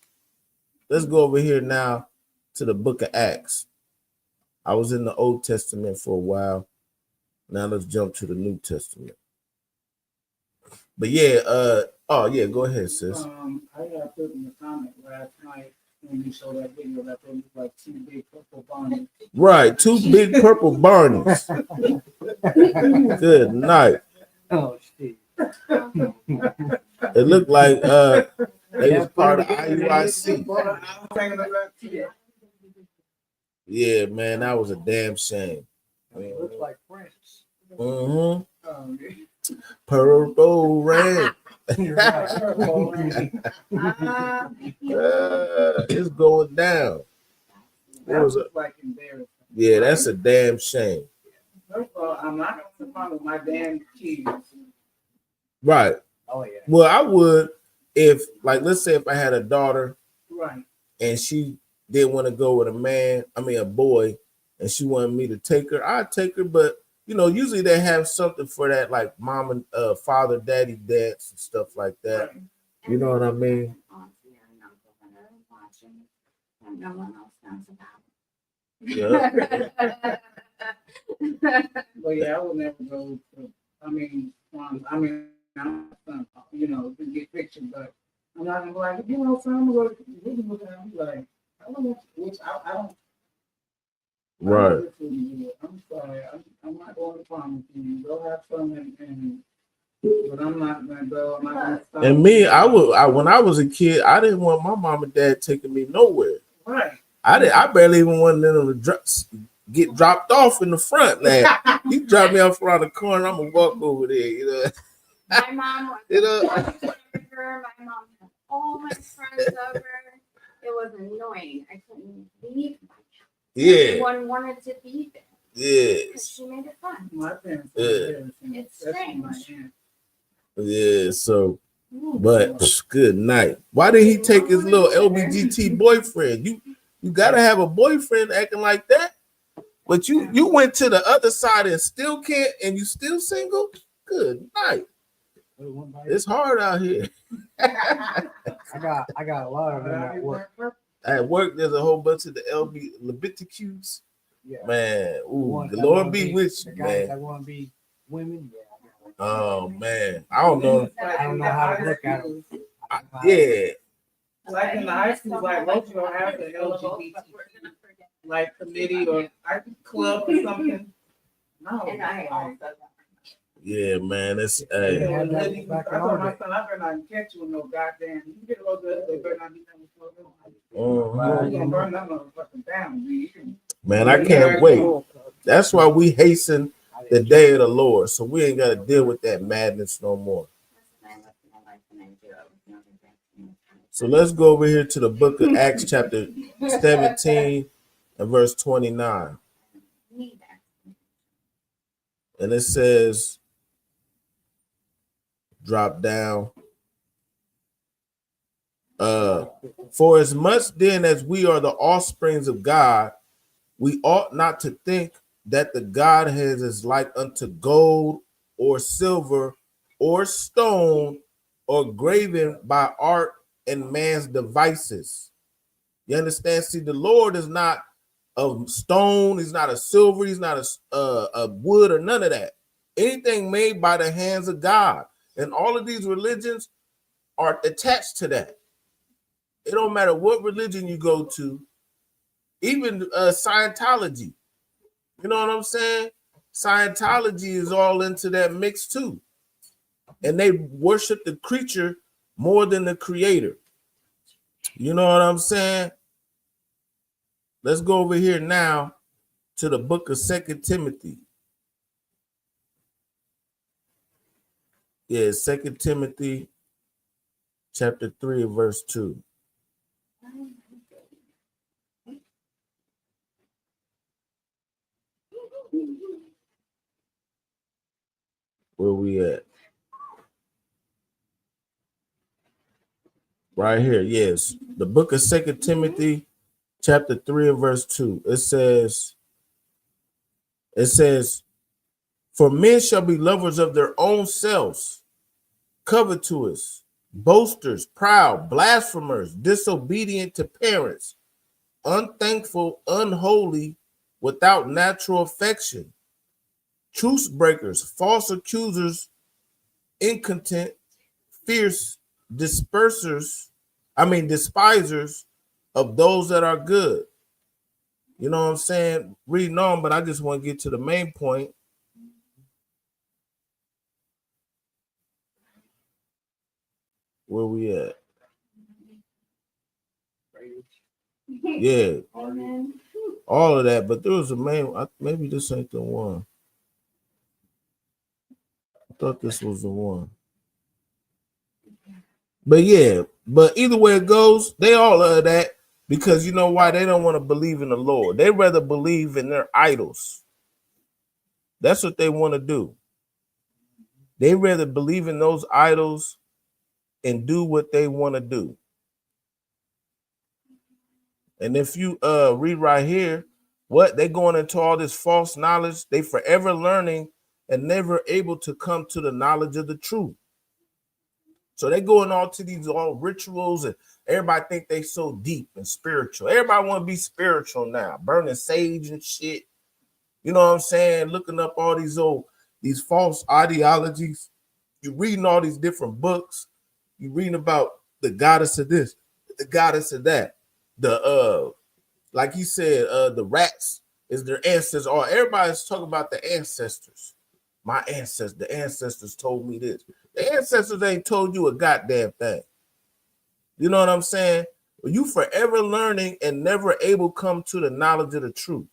Let's go over here now to the book of Acts. I was in the Old Testament for a while. Now let's jump to the New Testament. But yeah, go ahead, sis. I got put in the comment last night when you showed that video that there was like two big purple Barneys. Right, two big purple Barneys. Good night. Oh shit. It looked like they was part of IUIC. Yeah, man, that was a damn shame. It looks like Prince. Purple rain. It's going down. That was like embarrassing. Yeah, that's a damn shame. First of all, I'm not going to follow my damn kids. Right. Oh yeah. Well, I would if, like, let's say if I had a daughter, right, and she didn't want to go with a boy, and she wanted me to take her, I'd take her. But you know, usually they have something for that, like mom and father, daddy dance and stuff like that. Right. You know what I mean? No one else knows about it. Yeah. Well, yeah, I would never go to, I'm to get pictures, but I'm not gonna be like, son, I'm gonna go to the like, I don't. Right. I'm sorry, I'm not going to prom with you. Go have fun but I'm not gonna go. I'm not gonna stop. And me, when I was a kid, I didn't want my mom and dad taking me nowhere. Right. I barely even wanted them to get dropped off in the front. Like, he dropped me off around the corner, I'm gonna walk over there, you know. My mom was my mom had all my friends over. It was annoying. I couldn't leave my house. Yeah. Everyone wanted to be there. Yeah. Because she made it fun. My parents. Yeah. It's strange. Yeah, so but good night. Why did he take his little LBGT boyfriend? You gotta have a boyfriend acting like that. But you went to the other side and still can't, and you still single? Good night. It's hard out here. I got a lot of them at work. At work, there's a whole bunch of the LGBTQs. Yeah. Man, the Lord be with you, man. That want to be women. Yeah. Oh man, I don't know how to look at them. Yeah, Like in the high schools, like most don't have the LGBT like committee or club or something. No. And I also. Yeah, man. It's I told my son, I better not catch you with no goddamn. You get a little bit, they better not be done with you gonna burn that motherfucker down, man, I can't wait. That's why we hasten the day of the Lord, so we ain't got to deal with that madness no more. So let's go over here to the book of Acts chapter 17 and verse 29. And it says, drop down. For as much then as we are the offsprings of God, we ought not to think that the Godhead is like unto gold or silver or stone or graven by art and man's devices. You understand? See, the Lord is not of stone, he's not a silver, he's not a wood or none of that. Anything made by the hands of God. And all of these religions are attached to that. It don't matter what religion you go to, even Scientology. You know what I'm saying? Scientology is all into that mix too. And they worship the creature more than the creator. You know what I'm saying? Let's go over here now to the book of 2 Timothy. Yeah, 2 Timothy chapter 3 verse 2. Where we at? Right here, yes. The book of 2 Timothy chapter 3 and verse 2. It says, for men shall be lovers of their own selves, covetous, boasters, proud, blasphemers, disobedient to parents, unthankful, unholy, without natural affection, truce breakers, false accusers, incontinent, fierce, despisers of those that are good. You know what I'm saying? Reading on, but I just want to get to the main point. Where we at? Yeah. All of that, but there was a main, maybe this ain't the one. I thought this was the one. But yeah, but either way it goes, they all are that because you know why? They don't want to believe in the Lord. They rather believe in their idols. That's what they want to do. They rather believe in those idols and do what they want to do. And if you read right here, what they going into all this false knowledge, they forever learning and never able to come to the knowledge of the truth. So they going all to these all rituals and everybody think they so deep and spiritual. Everybody want to be spiritual now, burning sage and shit. You know what I'm saying? Looking up all these false ideologies. You're reading all these different books. You're reading about the goddess of this, the goddess of that. The like he said, the rats is their ancestors. Or everybody's talking about the ancestors. My ancestors, the ancestors told me this. The ancestors ain't told you a goddamn thing. You know what I'm saying? You forever learning and never able come to the knowledge of the truth.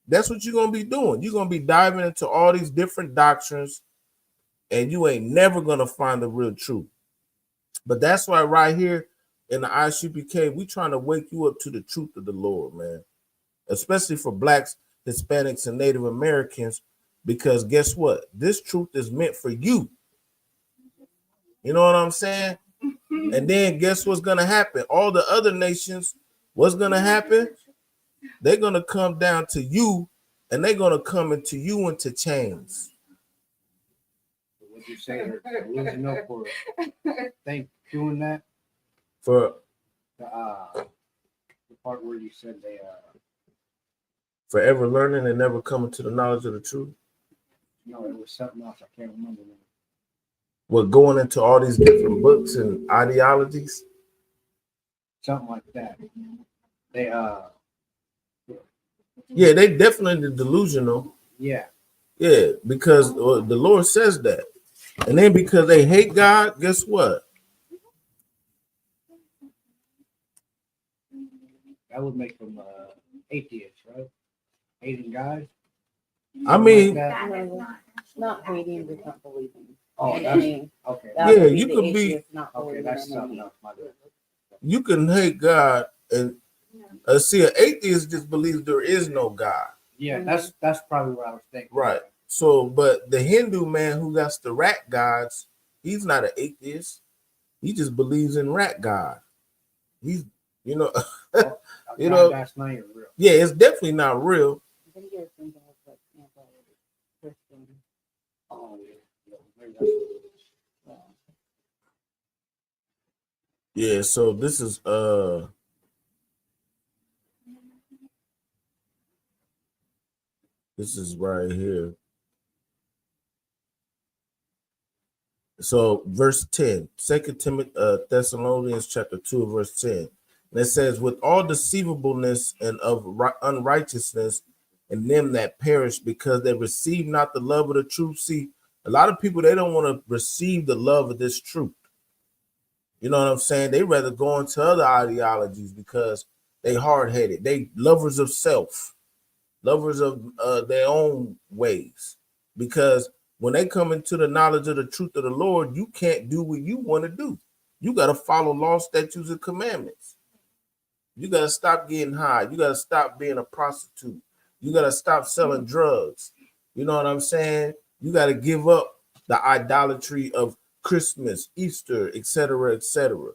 That's what you're going to be doing. You're going to be diving into all these different doctrines and you ain't never going to find the real truth. But that's why right here in the ICPK, we trying to wake you up to the truth of the Lord, man. Especially for blacks, Hispanics, and Native Americans, because guess what? This truth is meant for you. You know what I'm saying? And then guess what's going to happen? All the other nations, what's going to happen? They're going to come down to you and they're going to come into you into chains. What you say? Losing up for think doing that for the part where you said they forever learning and never coming to the knowledge of the truth. No, it was something else. I can't remember. We're going into all these different books and ideologies. something like that. They Yeah, they definitely delusional. Yeah. Yeah, because the Lord says that. And then because they hate God, guess what? That would make them atheists, right? Hating God. I mean, not hating, but not believing. Oh, that's okay. Yeah, you could be. Okay, that's something else. You can hate God and see, an atheist just believes there is no God. Yeah, that's probably what I was thinking. Right. So, but the Hindu man who got the rat gods, he's not an atheist. He just believes in rat God. He's, you know, you know, that's not even real. Yeah, it's definitely not real. Yeah, so this is right here. So verse 10, 2 Timothy, Thessalonians chapter 2, verse 10. And it says, with all deceivableness and of unrighteousness in them that perish, because they receive not the love of the truth. See, a lot of people, they don't want to receive the love of this truth. You know what I'm saying? They rather go into other ideologies because they hard-headed. They lovers of self, lovers of their own ways. Because when they come into the knowledge of the truth of the Lord, you can't do what you want to do. You got to follow law, statutes, and commandments. You got to stop getting high. You got to stop being a prostitute. You got to stop selling drugs. You know what I'm saying? You got to give up the idolatry of Christmas, Easter, etc., etc.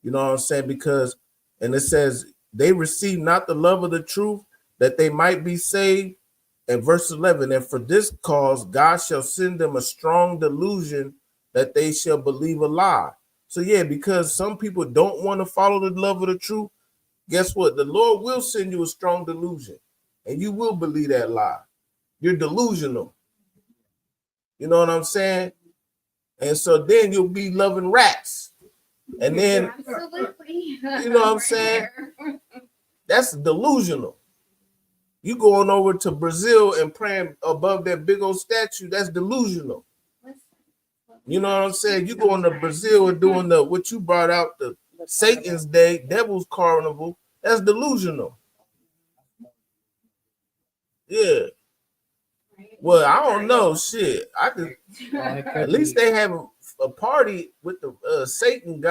You know what I'm saying? Because, and it says, they receive not the love of the truth that they might be saved. And verse 11, and for this cause, God shall send them a strong delusion that they shall believe a lie. So yeah, because some people don't want to follow the love of the truth, guess what? The Lord will send you a strong delusion and you will believe that lie. You're delusional. You know what I'm saying? And so then you'll be loving rats. And then, absolutely, you know what I'm saying? That's delusional. You going over to Brazil and praying above that big old statue, that's delusional. You know what I'm saying? You going to Brazil and doing the what you brought out, the Satan's Day, Devil's Carnival, that's delusional. Yeah. Well, I don't know. Shit. I could at least they have a party with the Satan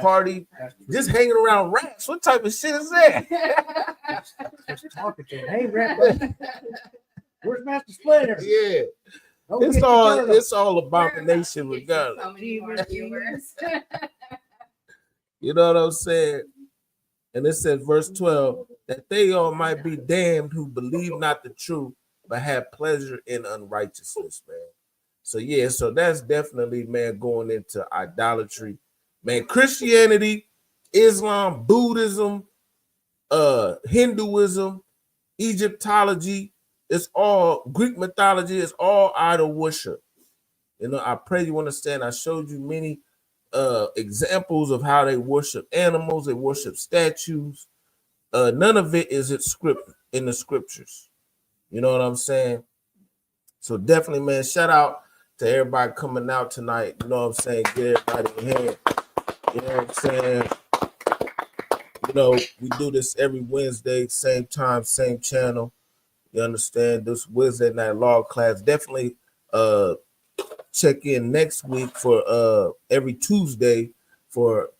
party, just hanging around rats. What type of shit is that? Just talking to him. Hey, rat, where's Master Splinter? Yeah. It's all abomination regardless. So many more viewers. You know what I'm saying? And it says, verse 12, that they all might be damned who believe not the truth, but have pleasure in unrighteousness, man. So yeah, so that's definitely, man, going into idolatry. Man, Christianity, Islam, Buddhism, Hinduism, Egyptology, it's all Greek mythology, it's all idol worship. You know, I pray you understand. I showed you many examples of how they worship animals, they worship statues. None of it is in the scriptures. You know what I'm saying? So definitely, man, shout out to everybody coming out tonight. You know what I'm saying? Get everybody in here. You know what I'm saying? You know, we do this every Wednesday, same time, same channel. You understand? This Wednesday night Lawclass. Definitely check in next week for every Tuesday for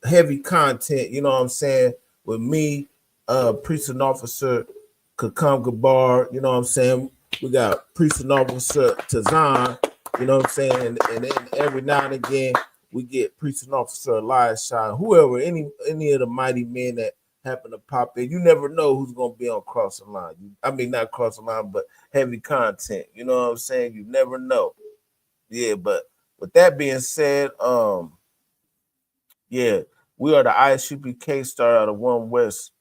heavy content, you know what I'm saying, with me, Priest and Officer Kakam Gabar, you know what I'm saying? We got Priest and Officer Tazan, you know what I'm saying? And then every now and again, we get Priest and Officer Elias Shine, whoever, any of the mighty men that happen to pop in. You never know who's going to be on Cross the Line. I mean, not Cross the Line, but heavy content. You know what I'm saying? You never know. Yeah, but with that being said, yeah, we are the ISUPK Star out of One West,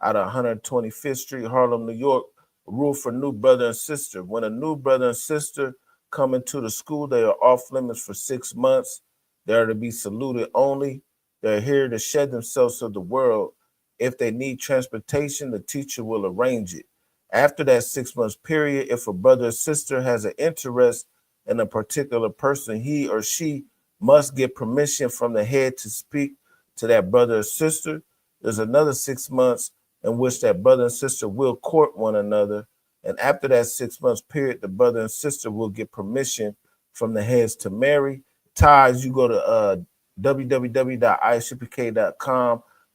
out of 125th Street, Harlem, New York. Rule for new brother and sister. When a new brother and sister come into the school, they are off limits for 6 months. They are to be saluted only. They're here to shed themselves of the world. If they need transportation, the teacher will arrange it. After that 6 months period, if a brother or sister has an interest in a particular person, he or she must get permission from the head to speak to that brother or sister. There's another 6 months in which that brother and sister will court one another. And after that 6 months period, the brother and sister will get permission from the heads to marry. Ties, you go to www.ishpk.com.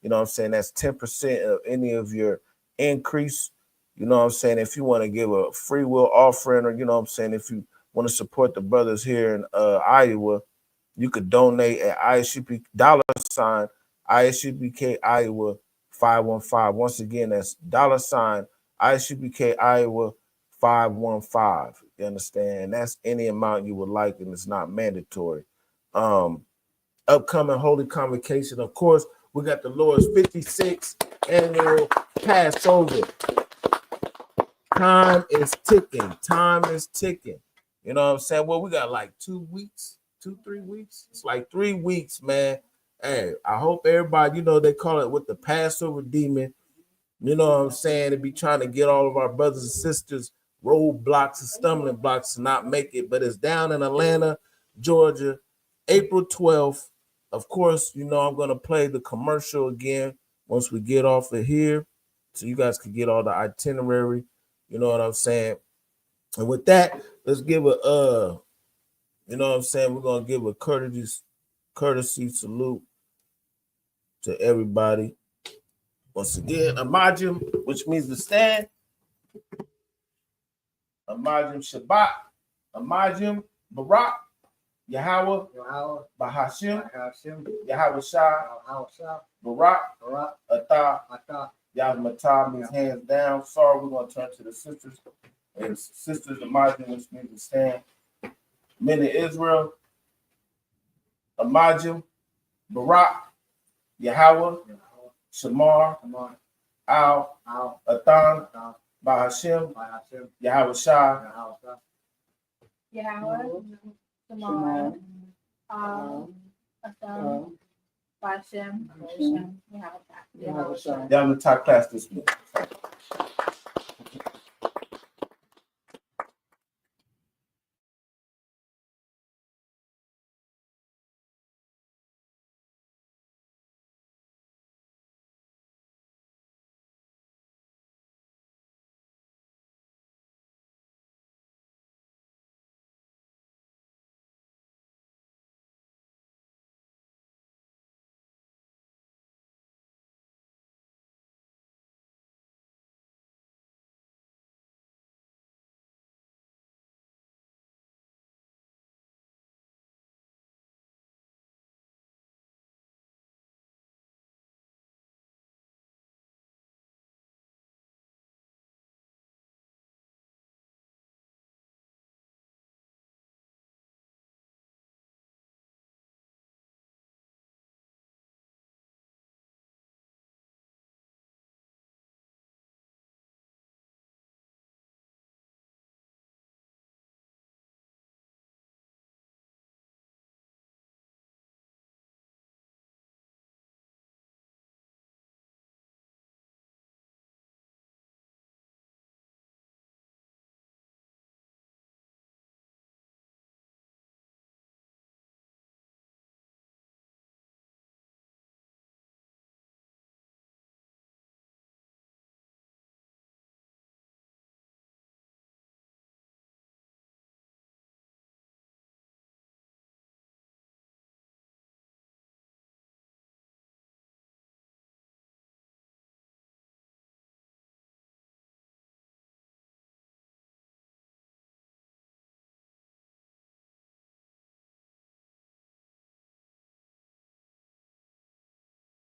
You know what I'm saying? That's 10% of any of your increase. You know what I'm saying? If you want to give a free will offering, or you know what I'm saying, if you want to support the brothers here in Iowa, you could donate at ISUPK ISUPK Iowa 515. Once again, that's $ISUPK Iowa 515. You understand? And that's any amount you would like, and it's not mandatory. Upcoming Holy Convocation, of course, we got the Lord's 56th annual Passover. Time is ticking. Time is ticking. You know what I'm saying? Well, we got like 2 weeks, 3 weeks. It's like 3 weeks, man. Hey, I hope everybody, you know, they call it with the Passover demon. You know what I'm saying? They be trying to get all of our brothers and sisters roadblocks and stumbling blocks to not make it. But it's down in Atlanta, Georgia, April 12th. Of course, you know, I'm going to play the commercial again once we get off of here, so you guys can get all the itinerary. You know what I'm saying? And with that, let's give a you know what I'm saying, we're gonna give a courtesy salute to everybody. Once again, Amajim, which means to stand. Amajim Shabbat, Amajim Barak, Yahweh, Bahashim, Yahweh Shah, Barak, Atah, Yahweh Matah means hands down. Sorry, we're gonna turn to the sisters. And sisters, Amajim, which means to stand. Men of Israel, Amajim, Barak, Yahweh, Shamar, Al, Athan, Bahashim, Yahweh Shah, Yahweh, Shemar, Athan, Bashem, Yahweh. Y'all in the top class this week.